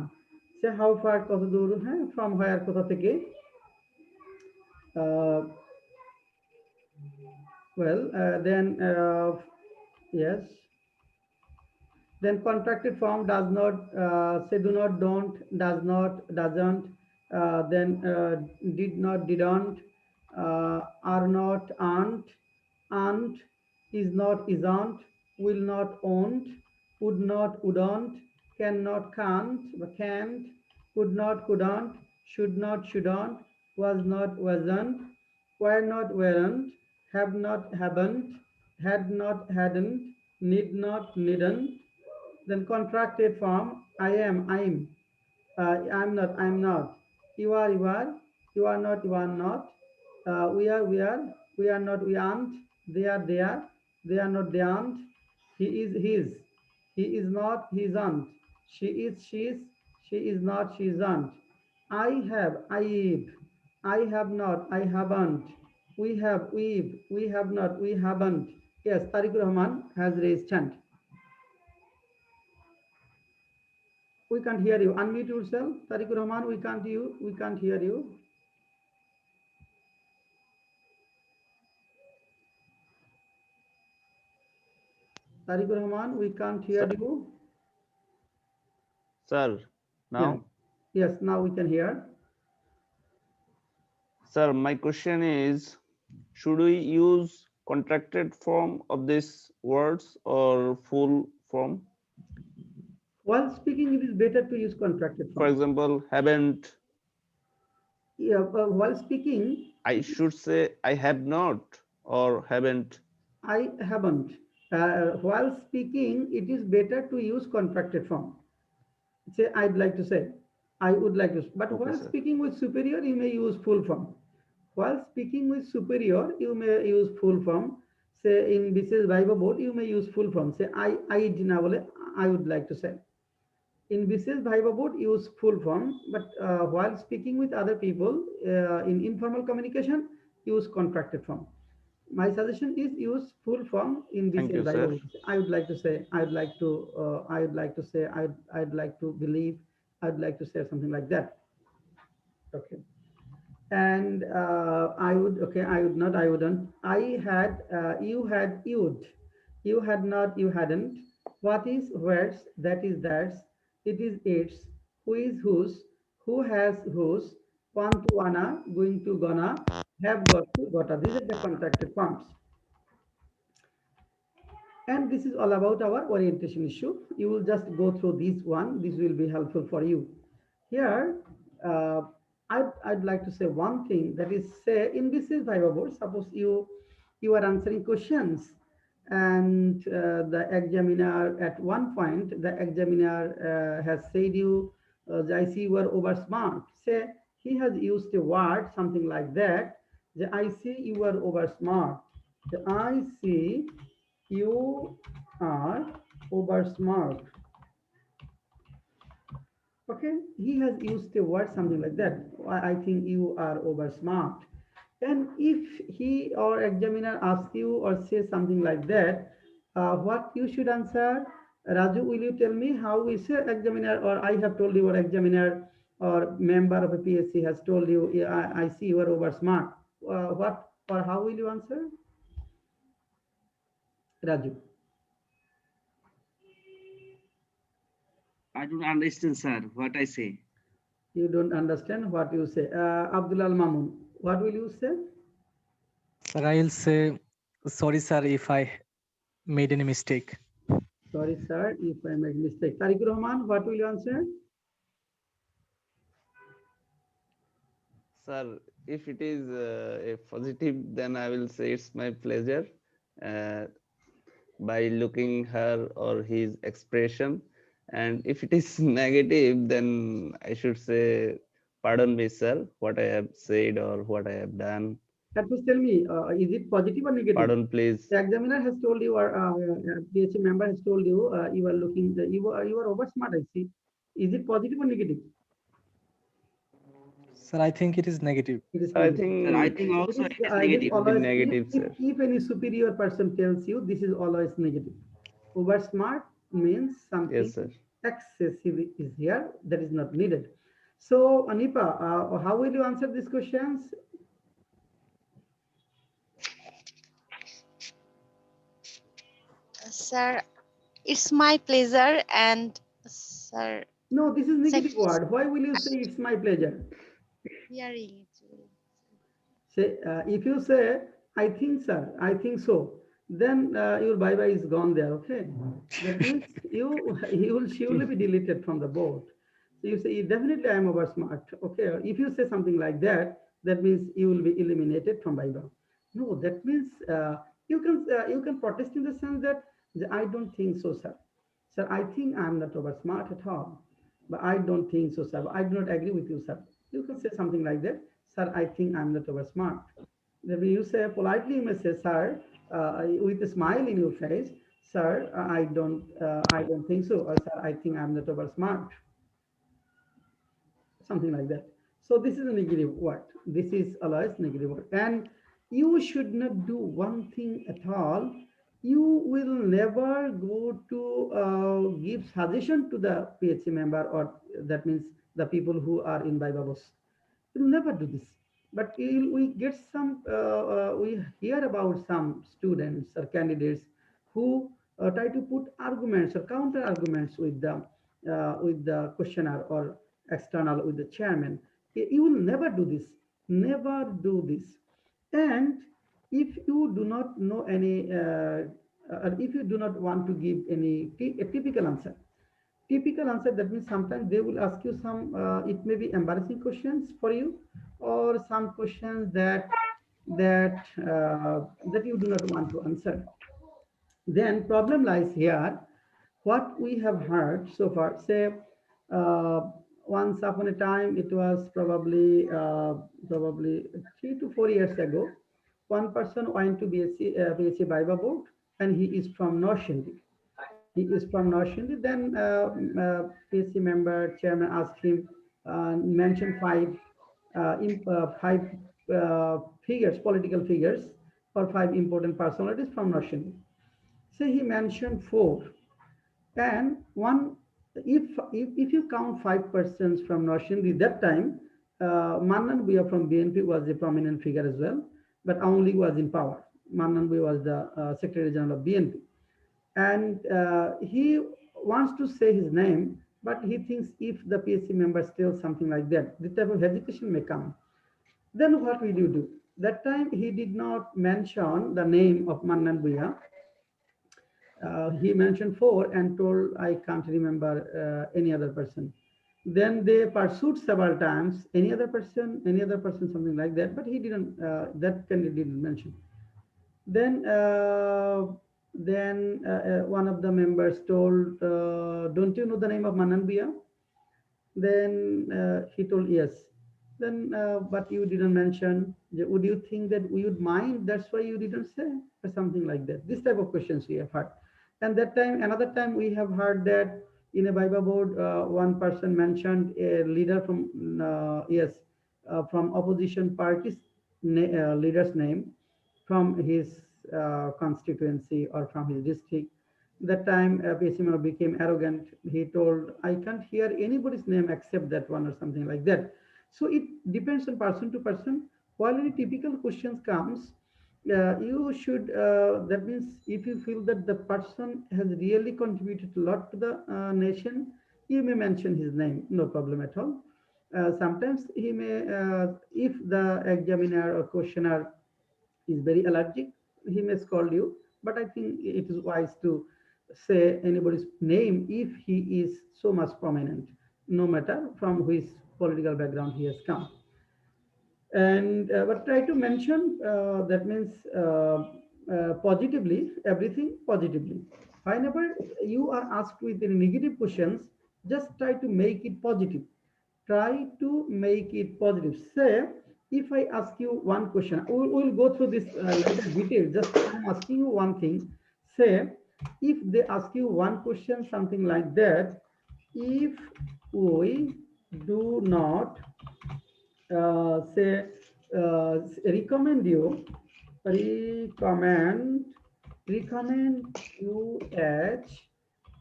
Say how far কত দূর, হ্যাঁ, from where কোথা থেকে। Then yes, Then contracted form does not, say do not, don't, does not, doesn't, then did not, didn't, are not, aren't, is not, isn't, will not, won't, would not, wouldn't, cannot, can't, could not, couldn't, should not, shouldn't, was not, wasn't, were not, weren't, have not, haven't, had not, hadn't, need not, needn't. Then contracted form, I am, I'm, I'm not, I'm not, you are, you are not, you are not, we are not, we aren't, they are not, they aren't, he is, his, he is not, he isn't, she is, she's, she is not, she isn't, I have not, I haven't, we have not, we haven't. Yes, Tariq Rahman has raised hand. We can't hear you. Unmute yourself. Tariq Rahman, we can't hear you. Tariq Rahman, we can't hear Sir. you. Sir, now? Yeah. Yes, now we can hear. Sir, my question is, should we use contracted form of these words or full form? While speaking, it is better to use contracted form. For example, haven't. Yeah, while speaking, I should say I have not or haven't. I haven't. While speaking, it is better to use contracted form. Say, I'd like to say, I would like to. But Okay, while sir. speaking with superior, you may use full form. While speaking with superior, you may use full form. Say in BCS Viva board, you may use full form. Say I would like to say. In BCS Viva board, use full form. But while speaking with other people in informal communication, use contracted form. My suggestion is use full form in Thank BCS you, Viva sir. board. I would like to say, I'd like to say, I'd like to believe, I'd like to say something like that. Okay. And I would, okay, I would not, I wouldn't. I had, you had, you'd. You had not, you hadn't. What is, where's, that is, that's. It is, its. Who is, whose. Who has, whose. Want to, wanna. Going to, gonna. Have got to, gotta. These are the contracted forms. And this is all about our orientation issue. You will just go through this one. This will be helpful for you. Here, I'd like to say one thing, that is, say in BCS Viva board, suppose you are answering questions and the examiner at one point, the examiner has said you, I see you are over smart. Say he has used a word, something like that. I see you are over smart. I see you are over smart. Okay, he has used a word something like that. I think you are over smart. And if he or examiner asks you or says something like that, what you should answer? Raju, will you tell me how we say examiner, or I have told you, or examiner or member of a PSC has told you, yeah, I see you are over smart. What or how will you answer? Raju. I don't understand, sir, what I say. You don't understand what you say. Abdul Al Mamun, what will you say? Sir, I'll say, sorry, sir, if I made any mistake. Sorry, sir, if I made mistake. Tariq Rahman, what will you answer? Sir, if it is a positive, then I will say it's my pleasure. By looking her or his expression. And if it is negative, then I should say, pardon me, sir, what I have said or what I have done. That was, tell me, is it positive or negative? Pardon, please. The examiner has told you, or PhD member has told you, you are looking, you are over smart, I see. Is it positive or negative? Sir, I think it is negative. It is I negative. think, Sir, I think also it is negative. Always, negative, sir. if any superior person tells you, this is always negative. Over smart means something, yes, sir, excessive is here, that is not needed. So, Anipa, how will you answer these questions? Sir, It's my pleasure and sir. No, this is negative Second, word. Why will you say it's my pleasure? hearing it. Say, if you say, I think, sir, I think so, then your bye-bye is gone there, okay? That means you will surely be deleted from the board. So you say, definitely I am over smart, okay? If you say something like that, that means you will be eliminated from bye-bye. No, that means you can protest in the sense that I don't think so, sir. Sir, I think I'm not over smart at all, but I don't think so, sir. I do not agree with you, sir. You can say something like that. Sir, I think I'm not over smart. Then when you say politely, you may say, sir, with a smile in your face, sir, I don't think so, or sir, I think I'm not over smart, something like that. So this is a negative word. This is always negative word, and you should not do one thing at all. You will never go to give suggestion to the PhD member, or that means the people who are in Bibabos. We'll never do this. But we get some, we hear about some students or candidates who try to put arguments or counter arguments with the questioner or external with the chairman. You will never do this. Never do this. And if you do not know any, if you do not want to give any a typical answer, that means sometimes they will ask you some it may be embarrassing questions for you, or some questions that you do not want to answer. Then problem lies here. What we have heard so far, say uh, once upon a time, it was probably 3 to 4 years ago, one person went to BSc Viva board, and he is from North Sindhi. He is from North Sindhi. Then PSC member chairman asked him, mention five figures, political figures, or five important personalities from North Sindhi. So he mentioned four, and one. If you count five persons from North Sindhi, that time Mannan Bhuya from BNP was a prominent figure as well, but only was in power. Mannan Bhuya was the Secretary General of BNP, and he wants to say his name, but he thinks if the PSC member steals something like that, this type of hesitation may come. Then what will you do? That time he did not mention the name of Mannan Bhuya. He mentioned four and told, I can't remember any other person. Then they pursued several times, any other person, something like that, but he didn't, that candidate didn't mention. Then one of the members told, don't you know the name of Manan Bhuya? Then he told yes. Then but you didn't mention. Would you think that we would mind? That's why you didn't say, or something like that. This type of questions we have heard. And that time, another time we have heard that in a Viva board, one person mentioned a leader from from opposition parties leader's name from his constituency or from his district. That time PSMO became arrogant. He told, I can't hear anybody's name except that one, or something like that. So it depends on person to person. While any typical questions comes, you should, that means if you feel that the person has really contributed a lot to the nation, you may mention his name, no problem at all. Sometimes he may, if the examiner or questioner is very allergic, he may scold you, but I think it is wise to say anybody's name if he is so much prominent, no matter from which political background he has come. And but try to mention, that means positively, everything positively. Whenever you are asked with any negative questions, just try to make it positive. Try to make it positive. Say, if I ask you one question, we'll go through this later detail. Just I'm asking you one thing. Say, if they ask you one question, something like that, if we do not say recommend you as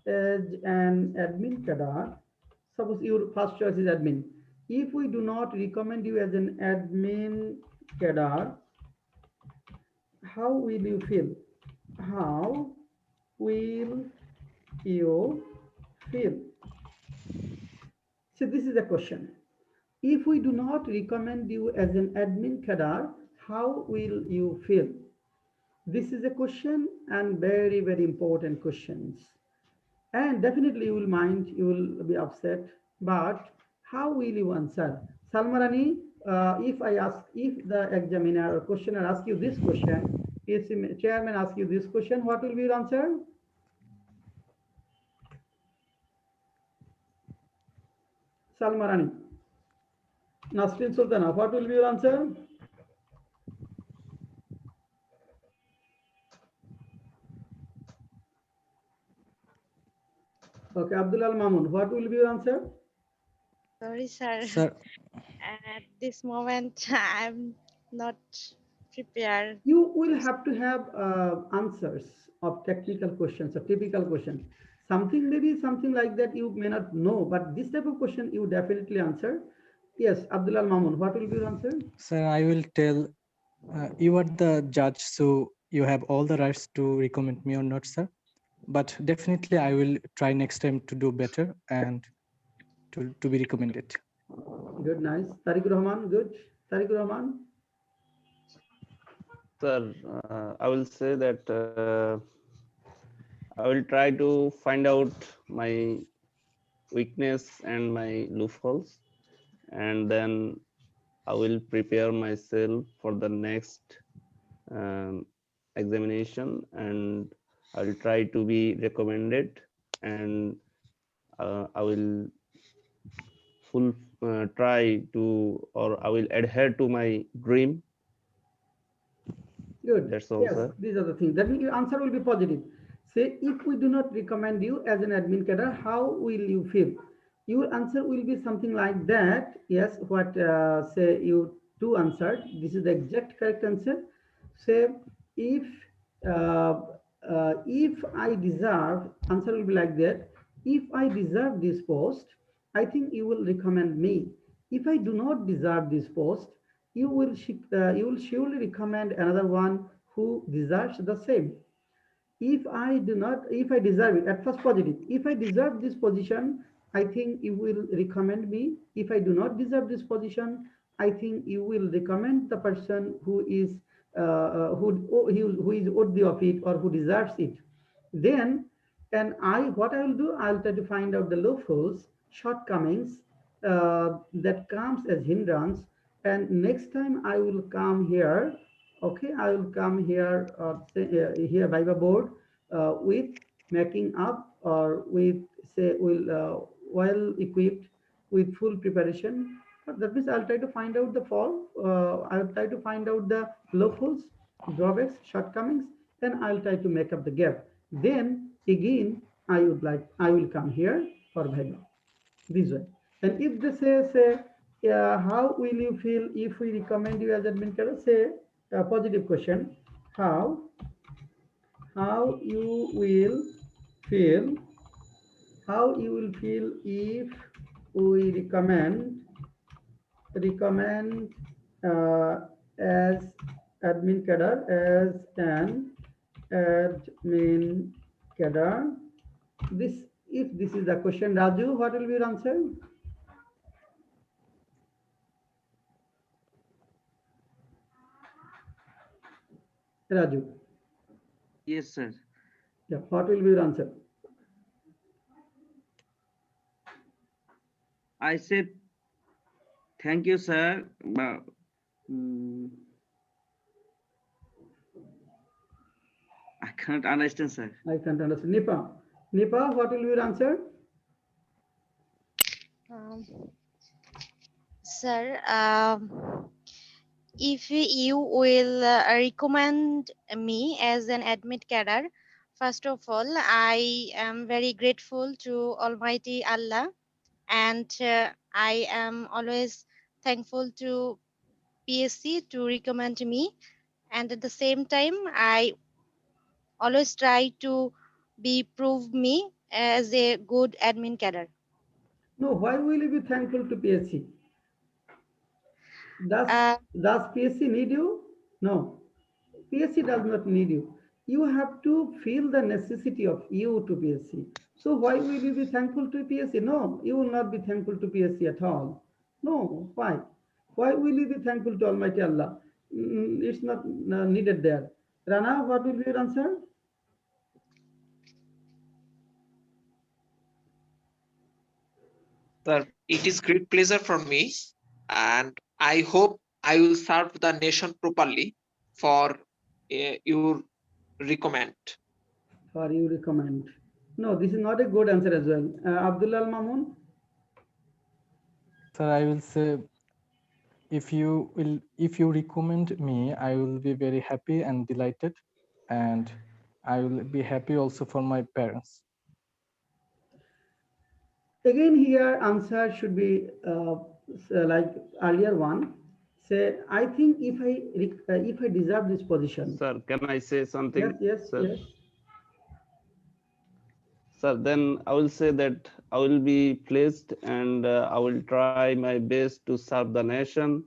an admin cadre. Suppose your first choice is admin. If we do not recommend you as an admin cadre, how will you feel? How will you feel? So this is a question. If we do not recommend you as an admin cadre, how will you feel? This is a question and very, very important questions. And definitely you will mind, you will be upset, but how will you answer? Salmarani, if the examiner or questioner asks you this question, PSC chairman asks you this question, what will be your answer? Salmarani. Nasrin Sultana, what will be your answer? Okay, Abdul Al Mamun, what will be your answer? Sorry, sir. Sir, At this moment, I'm not prepared. You will have to have answers of technical questions or typical questions. Something maybe something like that you may not know, but this type of question you definitely answer. Yes, Abdullah Mamun, what will be your answer? sir, I will tell you are the judge, so you have all the rights to recommend me or not, sir. But definitely, I will try next time to do better and to be recommended. Good, nice. Tariq Rahman, good. Tariq Rahman. Sir, I will say that I will try to find out my weakness and my loopholes, and then I will prepare myself for the next examination, and I will try to be recommended, and I will full try to, or I will adhere to my dream. Good. That's all, Yes, sir. these are the things. That means your answer will be positive. Say, if we do not recommend you as an admin cadre, how will you feel? Your answer will be something like that. Yes, what say you two answered. This is the exact correct answer. Say, if if I deserve, answer will be like that. If I deserve this post, I think you will recommend me. If I do not deserve this post, you will surely recommend another one who deserves the same. If I do not, if I deserve it, at first positive, if I deserve this position, I think you will recommend me. If I do not deserve this position, I think you will recommend the person who is who is worthy of it or who deserves it. Then, and what I will do, I'll try to find out the loopholes, shortcomings that comes as hindrance. And next time I will come here, okay, I will come here, here by the board with making up or with say well equipped with full preparation. That means I'll try to find out the fall. I'll try to find out the loopholes, drawbacks, shortcomings, and I'll try to make up the gap. Then again, I will come here for Viva this way. And if they say, how will you feel if we recommend you as admin cadre? Say a positive question. How you will feel? How you will feel if we recommend as admin cadre as an admin cadre? This, if this is the question, Raju, what will be your answer? Raju. Yes, sir. Yeah, what will be your answer? I said, thank you, sir. But, I can't understand, sir. I can't understand. Nipa. Nipa, what will be your answer? Sir, if you will recommend me as an admit cadre, first of all, I am very grateful to Almighty Allah, and I am always thankful to PSC to recommend me. And at the same time, I always try to prove me as a good admin cadre. No, why will you be thankful to PSC? Does PSC need you? No, PSC does not need you. You have to feel the necessity of you to PSC. So why will you be thankful to PSC? No, you will not be thankful to PSC at all. No, why? Why will you be thankful to Almighty Allah? It's not needed there. Rana, what will be your answer? Sir, it is great pleasure for me, and I hope I will serve the nation properly for your recommend. For you recommend. No, this is not a good answer as well. Abdullah Mamun? Sir, I will say, if you recommend me, I will be very happy and delighted, and I will be happy also for my parents. Again, here answer should be like earlier one. Say, I think if I deserve this position. Sir, can I say something? Yes, sir? yes. Sir, then I will say that I will be pleased and I will try my best to serve the nation,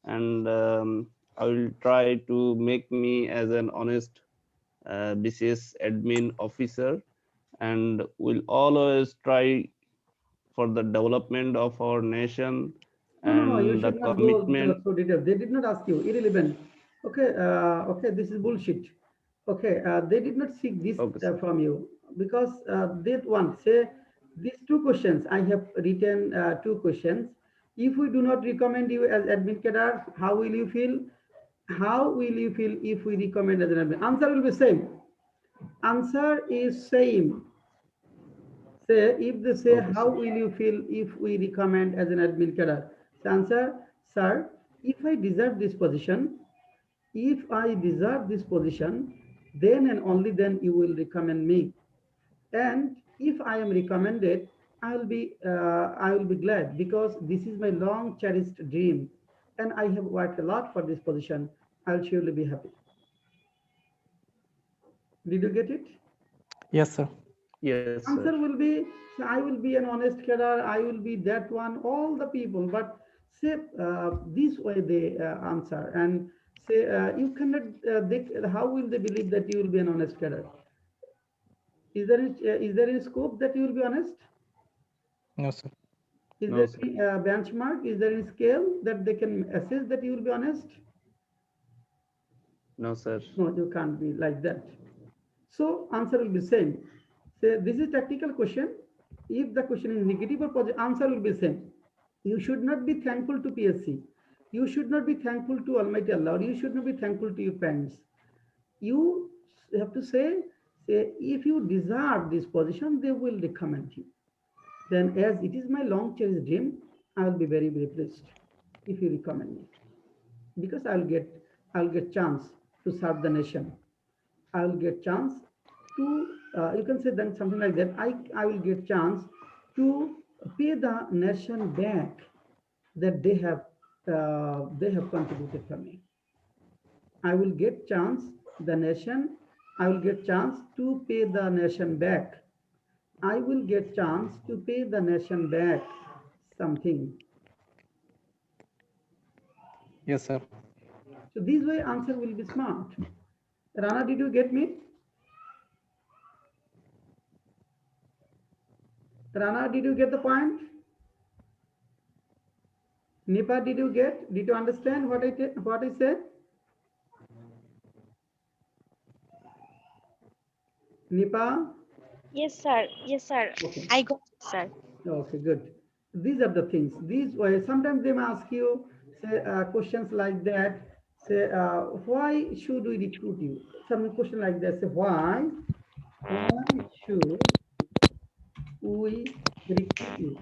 and I will try to make me as an honest BCS admin officer, and will always try for the development of our nation No, you and the should not go commitment. so detailed. They did not ask you. Irrelevant. Okay, okay, this is bullshit. Okay, they did not seek this from you because they want say these two questions. I have written two questions. If we do not recommend you as admin cadre, how will you feel? How will you feel if we recommend as an admin? Answer will be same. Answer is same. Say, if they say, how will you feel if we recommend as an admin cadre? So answer, sir, if I deserve this position, then and only then you will recommend me. And if I am recommended, I will be glad because this is my long cherished dream, and I have worked a lot for this position. I'll surely be happy. Did you get it? Yes, sir. Yes, sir. Answer will be, I will be an honest cadre, I will be that one, all the people, but say this way they answer, and say you cannot, how will they believe that you will be an honest cadre? Is there any scope that you will be honest? No, sir. Is No, there sir. any benchmark? Is there any scale that they can assess that you will be honest? No, sir. No, you can't be like that. So answer will be same. Say this is tactical question. If the question is negative or positive, answer will be same. You should not be thankful to PSC. You should not be thankful to Almighty Allah. Or you should not be thankful to your parents. You have to say, if you deserve this position, they will recommend you. Then, as it is my long cherished dream, I will be very, very pleased if you recommend me, because I'll get chance to serve the nation. I will get chance to, you can say then something like that. I will get chance to pay the nation back that they have contributed for me. I will get chance the nation. I will get chance to pay the nation back. I will get chance to pay the nation back something. Yes, sir. So this way answer will be smart. Rana, did you get me? Rana, did you get the point? Nipa, did you understand what I said? Nipa? Yes, sir. Yes, sir. Okay. I got it, sir. Okay, good. These are the things. These way sometimes they may ask you say questions like that. Say why should we recruit you? Some question like that. Say why should we recruit you?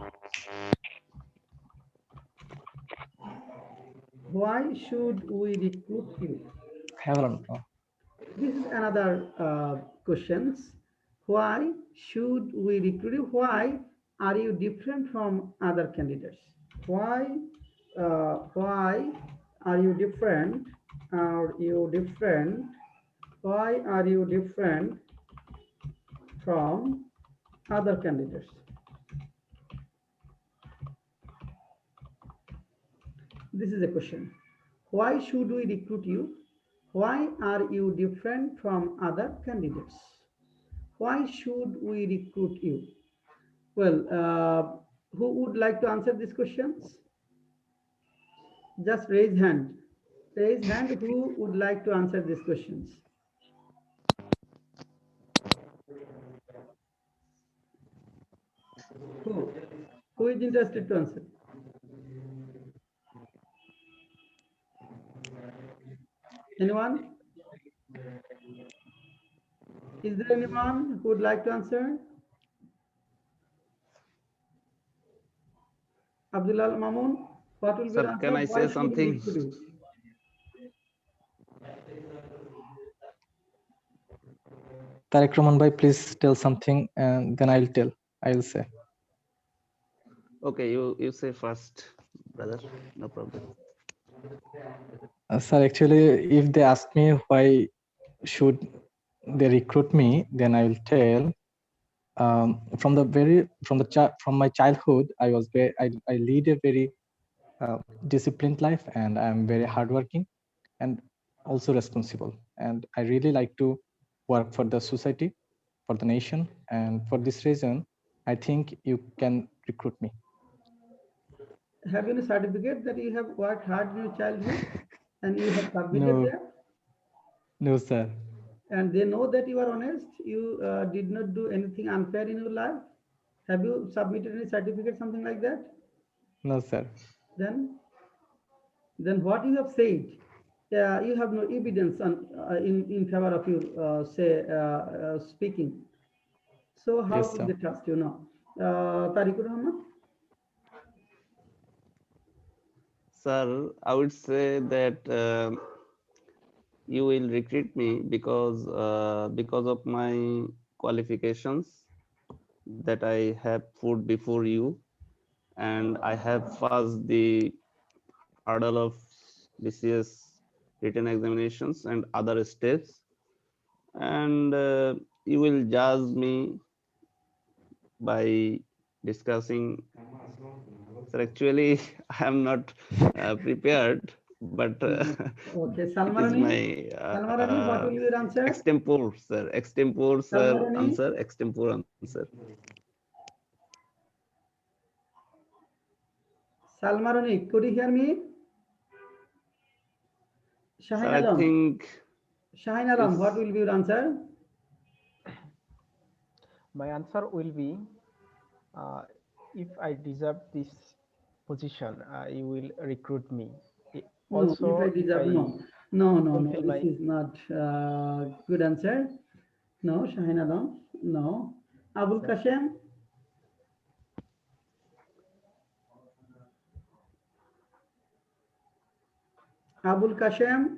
Why should we recruit you? This is another questions. Why should we recruit you? Why are you different from other candidates? Why are you different? Are you different? Why are you different from other candidates? This is a question. Why should we recruit you? Why are you different from other candidates? Why should we recruit you? Well, who would like to answer these questions? Just raise hand. Raise hand who would like to answer these questions. Who? Who is interested to answer? Anyone? Is there anyone who would like to answer? Abdullah Mamun, what will be Sir, the answer? can I Why say should we something? recruit you? Tariq Rahman bhai, please tell something and then I'll say. Okay, you say first, brother. No problem. Sir, actually, if they ask me why should they recruit me, then I will tell. From my childhood, I lead a very disciplined life, and I'm very hardworking and also responsible. And I really like to work for the society, for the nation, and for this reason, I think you can recruit me. Have you any certificate that you have worked hard in your childhood and you have submitted No, there? no, sir. And they know that you are honest, you did not do anything unfair in your life? Have you submitted any certificate, something like that? No, sir. Then what you have said, you have no evidence on in favor of your speaking. So how Yes, will sir. they trust you now? Tariqur Rahman? Sir, I would say that you will recruit me because of my qualifications that I have put before you, and I have passed the hurdle of BCS written examinations and other steps, and you will judge me by discussing. So actually, I am not prepared, but Okay, it is Salmarani. my Salmarani, what will be your answer? extempore, sir. Extempore, sir. Salmarani? Answer. Extempore answer. Salmarani, could you hear me? Sir, Shahin I Alam. think. Shahin Alam, what will be your answer? My answer will be, if I deserve this position, you will recruit me. No, if I deserve, no. fulfill This my- is not good answer. No, Shahin Alam, no. Abul Kashem? Abul Kashem?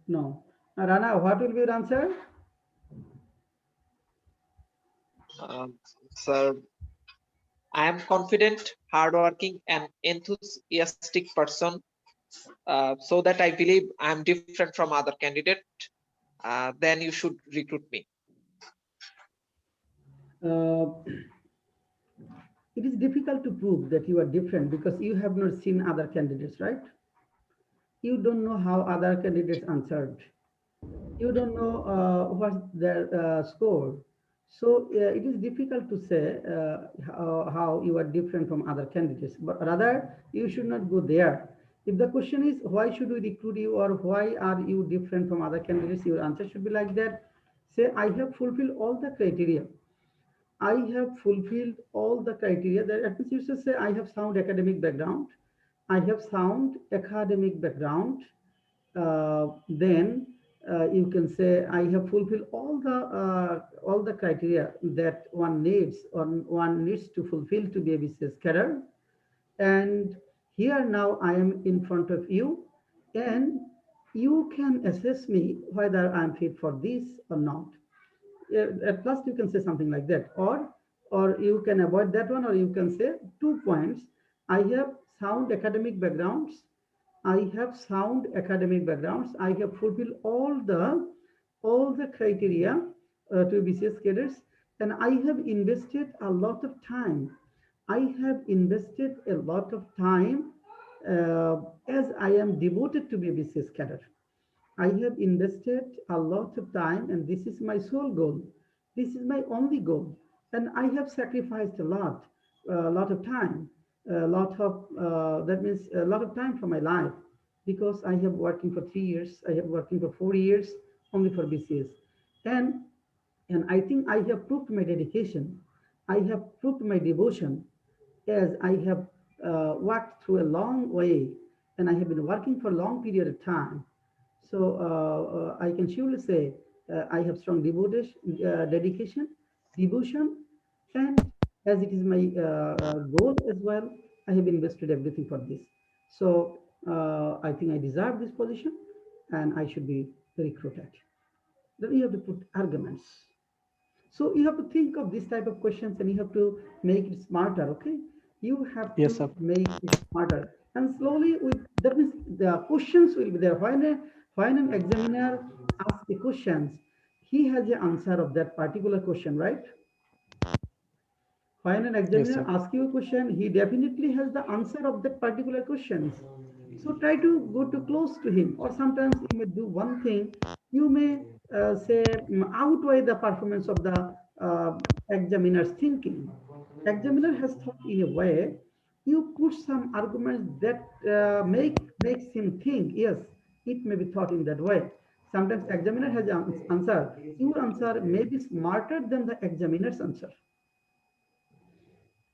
No. Rana, what will be your answer? Sir, I am confident, hardworking, and enthusiastic person, so that I believe I am different from other candidate. Then you should recruit me. It is difficult to prove that you are different because you have not seen other candidates, right? You don't know how other candidates answered. You don't know what's their score. So it is difficult to say how you are different from other candidates, but rather you should not go there. If the question is why should we recruit you or why are you different from other candidates, your answer should be like that. Say, I have fulfilled all the criteria. I have fulfilled all the criteria. That means you should say, I have sound academic background. I have sound academic background. Then you can say, I have fulfilled all the criteria that one needs or one needs to fulfill to be a BCS cadre. And here now I am in front of you, and you can assess me whether I'm fit for this or not. At last you can say something like that, or you can avoid that one, or you can say 2 points. I have sound academic backgrounds. I have sound academic backgrounds. I have fulfilled all the criteria to BCS cadres, and I have invested a lot of time. I have invested a lot of time as I am devoted to be a BCS cadre. I have invested a lot of time, and this is my sole goal. This is my only goal. And I have sacrificed a lot of time, a lot of, that means a lot of time from my life, because I have working for 3 years, I have working for 4 years only for BCS. And, and I think I have proved my dedication. I have proved my devotion, as I have walked through a long way, and I have been working for a long period of time. So I can surely say I have strong dedication, devotion, and as it is my goal as well, I have invested everything for this. So I think I deserve this position, and I should be recruited. Then you have to put arguments. So you have to think of this type of questions, and you have to make it smarter. Okay, you have Yes, to sir. make it smarter, and slowly with that means the questions will be there. When an examiner asks the questions, he has the answer of that particular question, right? When an Yes, examiner sir. asks you a question, he definitely has the answer of that particular questions. So try to go too close to him, or sometimes you may do one thing, you may say outweigh the performance of the examiner's thinking. Examiner has thought in a way, you put some arguments that makes him think, yes, it may be thought in that way. Sometimes examiner has answer, your answer may be smarter than the examiner's answer.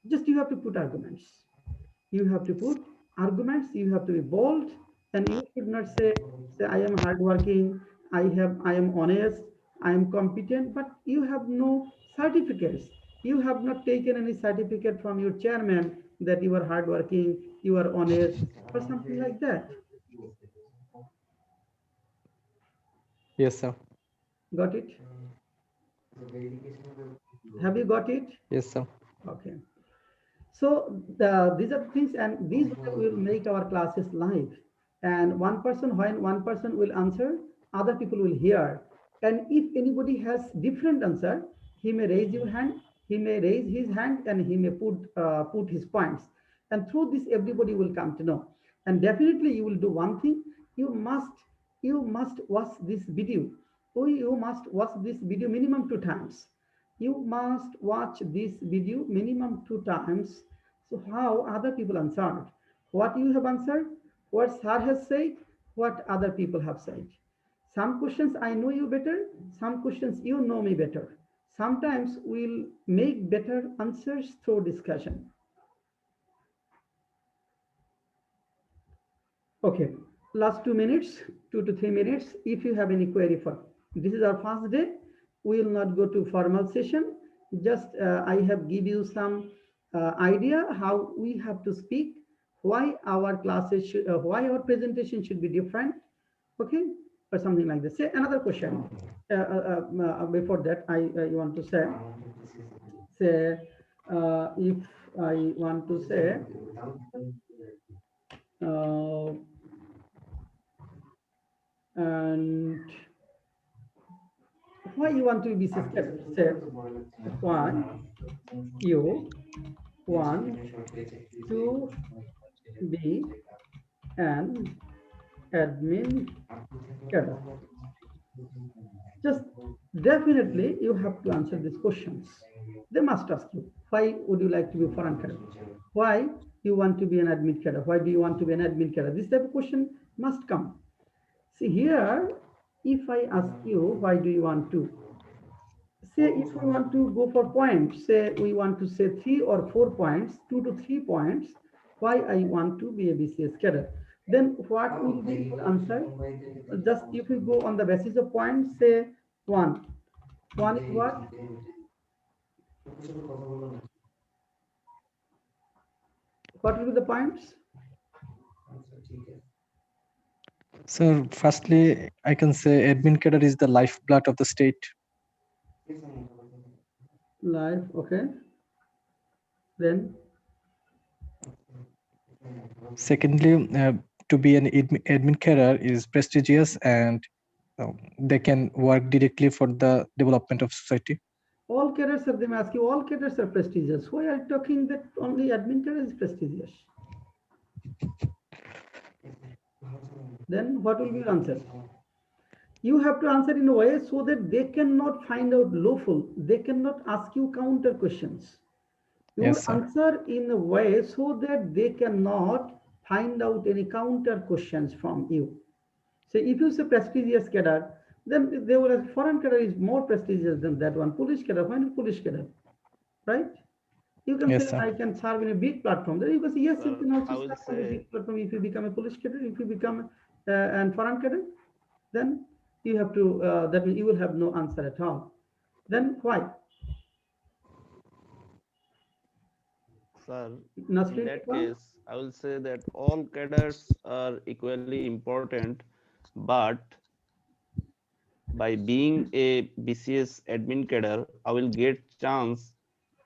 Just you have to put arguments. You have to put arguments. You have to be bold, and you should not say I am hardworking, I am honest, I am competent, but you have no certificates. You have not taken any certificate from your chairman that you are hardworking, you are honest, or something like that. Yes, sir. Got it? Have you got it? Yes, sir. Okay. So these are things, and these will make our classes live. And when one person will answer, other people will hear. And if anybody has different answer, he may raise your hand, he may raise his hand, and he may put his points. And through this, everybody will come to know. And definitely, you will do one thing. You must you must watch this video. Oh, you must watch this video minimum 2 times. You must watch this video minimum 2 times. So how other people answered, what you have answered, what sir has said, what other people have said. Some questions I know you better, some questions you know me better. Sometimes we'll make better answers through discussion. Okay, last 2 minutes, 2 to 3 minutes. If you have any query for, this is our first day. We will not go to formal session. Just I have give you some idea how we have to speak, why our classes should, why our presentation should be different. Okay, or something like this. Say another question. Before that, I want to say if I want to say. And why you want to be successful? Say why you want to be an admin cadre. Just definitely you have to answer these questions. They must ask you, why would you like to be foreign cadre? Why you want to be an admin cadre? Why do you want to be an admin cadre? This type of question must come. See here, if I ask you, why do you want to? Say if we want to go for points, say we want to say 3 or 4 points, 2 to 3 points, why I want to be a BCS cadre. Then what will be your answer? Just if we go on the basis of points, say 1. 1 is what? What will be the points? So firstly, I can say admin cadre is the lifeblood of the state. Life, okay. Then Secondly, to be an admin cadre is prestigious, and they can work directly for the development of society. all cadres are, they may ask you, all cadres are prestigious. Why are you talking that only admin cadre is prestigious? Then what will be your answer? You have to answer in a way so that they cannot find out lawful. They cannot ask you counter questions. You would Yes, sir. answer in a way so that they cannot find out any counter questions from you. So if you say prestigious cadre, then they will have foreign cadre is more prestigious than that one. Polish cadre, why not Polish cadre? Right? You can say Yes, sir. I can serve in a big platform. Then you can say yes, you can also I will serve on a say, big platform if you become a Polish cadre, if you become an foreign cadre, then you have to that means you will have no answer at all. Then why? sir, in Nasrin, that case, I will say that all cadres are equally important, but by being a BCS admin cadre, I will get chance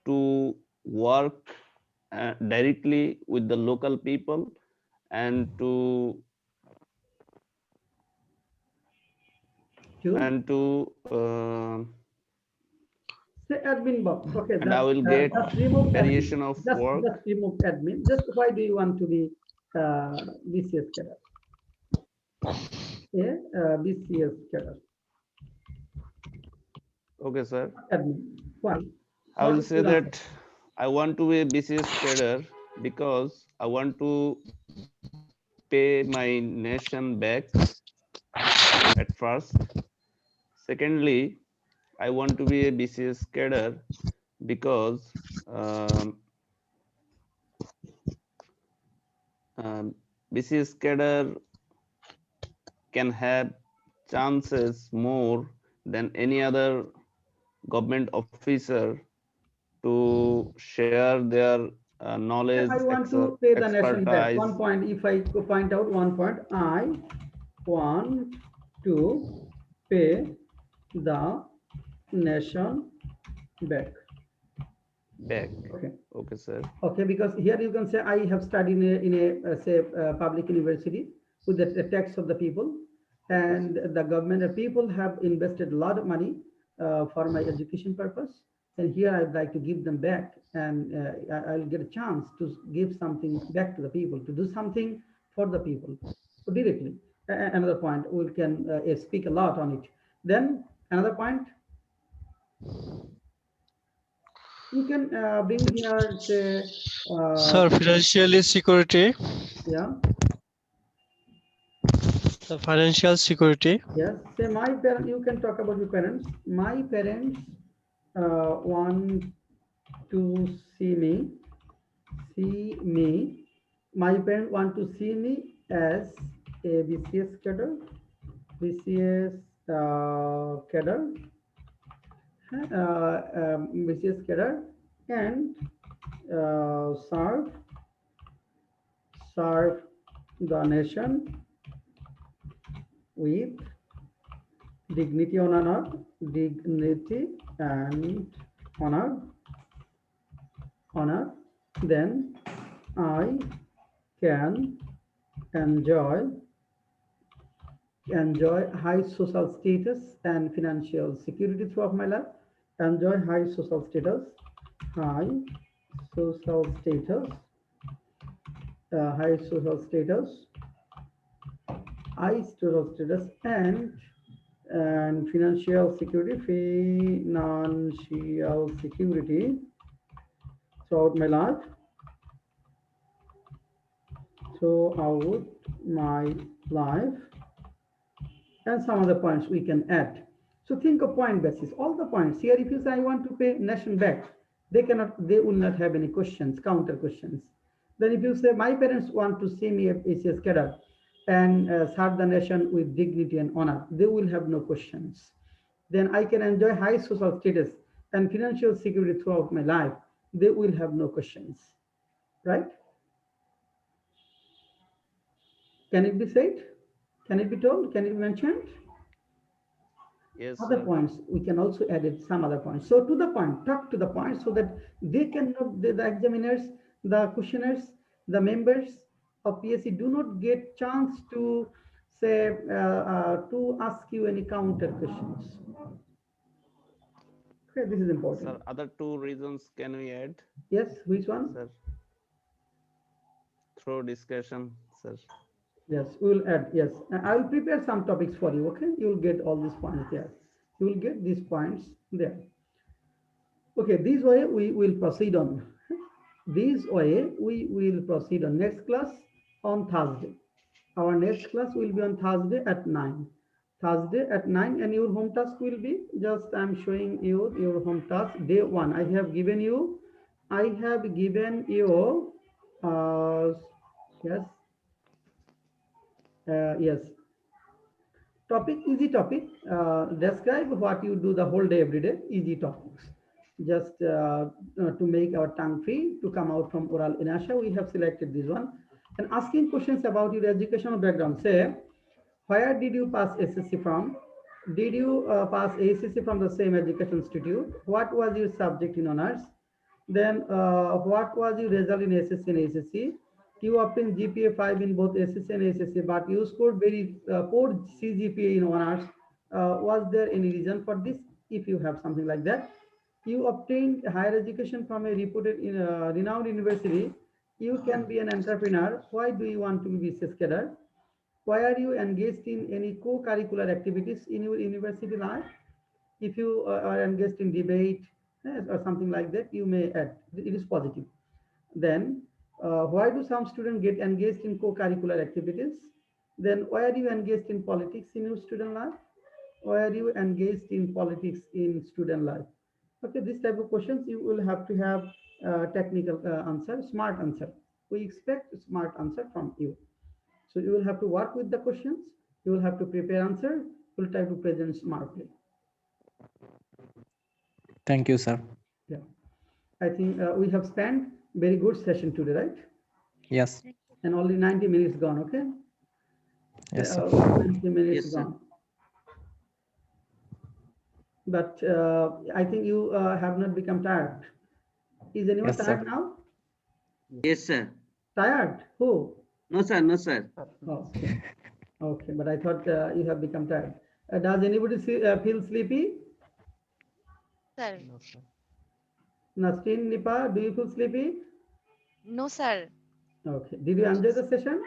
to work directly with the local people and to to and to say admin box. Okay, and I will get just remove admin. variation of work. Just remove admin. Just why do you want to be BCS cadre? Yeah, BCS cadre. Okay, sir. Admin. Why? I What will is say your answer? that I want to be a BCS cadre because I want to pay my nation back at first. Secondly, I want to be a BCS cadre because um, BCS cadre can have chances more than any other government officer to share their knowledge, I want to pay the nation back. expertise. 1 point, if I point out 1 point, I want to pay the nation back. Back. Okay. Okay, sir. Okay, because here you can say I have studied in a say public university with the tax of the people, and the government and people have invested a lot of money for my education purpose, and here I'd like to give them back, and I'll get a chance to give something back to the people, to do something for the people. So directly. Another point, we can speak a lot on it. Then another point, you can bring here say Sir, financial security. yeah. The financial security. Yes, say my parent. You can talk about your parents. My parents want to see me. My parents want to see me as a BCS cadre, BCS cadre, BCS cadre, and serve the nation with dignity and honor, dignity and honor, then I can enjoy high social status and financial security throughout my life. Enjoy high social status, high social status, high social status, high social status, and financial security throughout my life. Throughout my life, and some other points we can add. So think of point basis, all the points here. If you say I want to pay nation back, they will not have any questions, counter questions. Then if you say my parents want to see me as a cadre and serve the nation with dignity and honor, they will have no questions. Then I can enjoy high social status and financial security throughout my life, they will have no questions, right? Can it be said? Can it be told? Can it be mentioned? Yes, Other sir. points, we can also add it some other points. So to the point, talk to the point so that they cannot, the examiners, the questioners, the members of PSC do not get chance to say, to ask you any counter questions. Okay, this is important. Sir, other two reasons can we add? Yes, which one? Sir, through discussion, sir. Yes, we will add. Yes, I will prepare some topics for you. Okay, you will get all these points there. You will get these points there. Okay, this way we will proceed on. This way we will proceed on next class on Thursday. Our next class will be on Thursday at 9. Thursday at 9, and your home task will be just I'm showing you your home task. Day 1. I have given you yes, yes, topic, easy topic. Describe what you do the whole day, every day. Easy topics. Just to make our tongue free to come out from oral inertia, we have selected this one. And asking questions about your educational background. Say, where did you pass SSC from? Did you pass ACC from the same education institute? What was your subject in honors? Then what was your result in SSC and ACC? You obtained GPA 5 in both SSC and ACC, but you scored very poor CGPA in honors. Was there any reason for this? If you have something like that, you obtained higher education from a reputed renowned university. You can be an entrepreneur. Why do you want to be BCS cadre? Why are you engaged in any co-curricular activities in your university life? If you are engaged in debate or something like that, you may add. It is positive. Then, why do some students get engaged in co-curricular activities? Then, why are you engaged in politics in your student life? Why are you engaged in politics in student life? Okay, this type of questions you will have to have technical answer, smart answer. We expect smart answer from you. So you will have to work with the questions. You will have to prepare answer. You will try to present smartly. Thank you, sir. Yeah, I think we have spent very good session today, right? Yes. And only 90 minutes gone. Okay. Yes, sir. 90 minutes Yes, sir. gone. But I think you have not become tired. Is anyone Yes, tired sir. now? Yes, sir. Tired? Who? No, sir. No, sir. Oh, okay. Okay, but I thought you have become tired. Does anybody feel sleepy? Sir. No, sir. Nasteen, Nipa, do you feel sleepy? No, sir. Okay. Did you enjoy the session?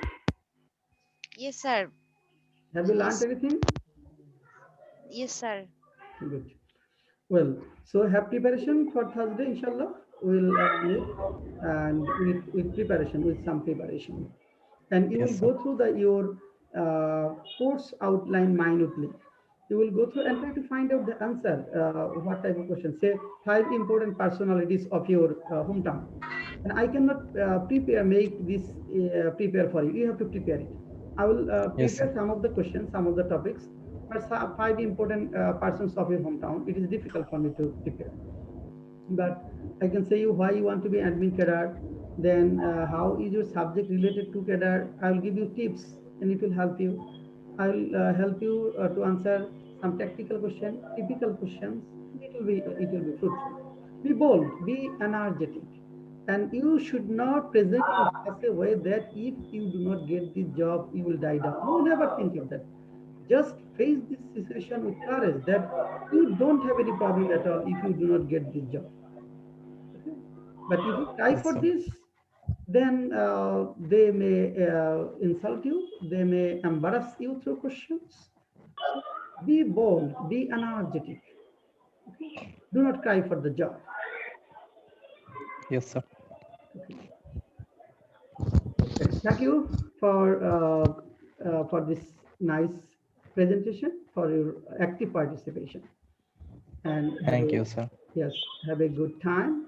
Yes, sir. Have you learned anything? Yes, sir. Good. Well, so have preparation for Thursday, inshallah. We'll meet and with preparation, with some preparation. And you will Yes, sir. go through your course outline minutely. You will go through and try to find out the answer. What type of question? Say 5 important personalities of your hometown. And I cannot make this prepare for you. You have to prepare it. I will Yes, prepare sir. some of the questions, some of the topics, but 5 important persons of your hometown. It is difficult for me to prepare. But I can say you why you want to be admin cadre, then how is your subject related to cadre. I will give you tips and it will help you. I will help you to answer some tactical question, typical questions. It will be fruitful. Be bold, be energetic, and you should not present in such a way that if you do not get this job, you will die down. No, never think of that. Just face this situation with courage that you don't have any problem at all if you do not get this job. Okay? But if you try Yes, for sir. this, then they may insult you, they may embarrass you through questions. So be bold, be energetic. Okay? Do not cry for the job. Yes, sir. Okay. Okay. Thank you for this nice presentation, for your active participation. And Thank you, sir. yes, have a good time.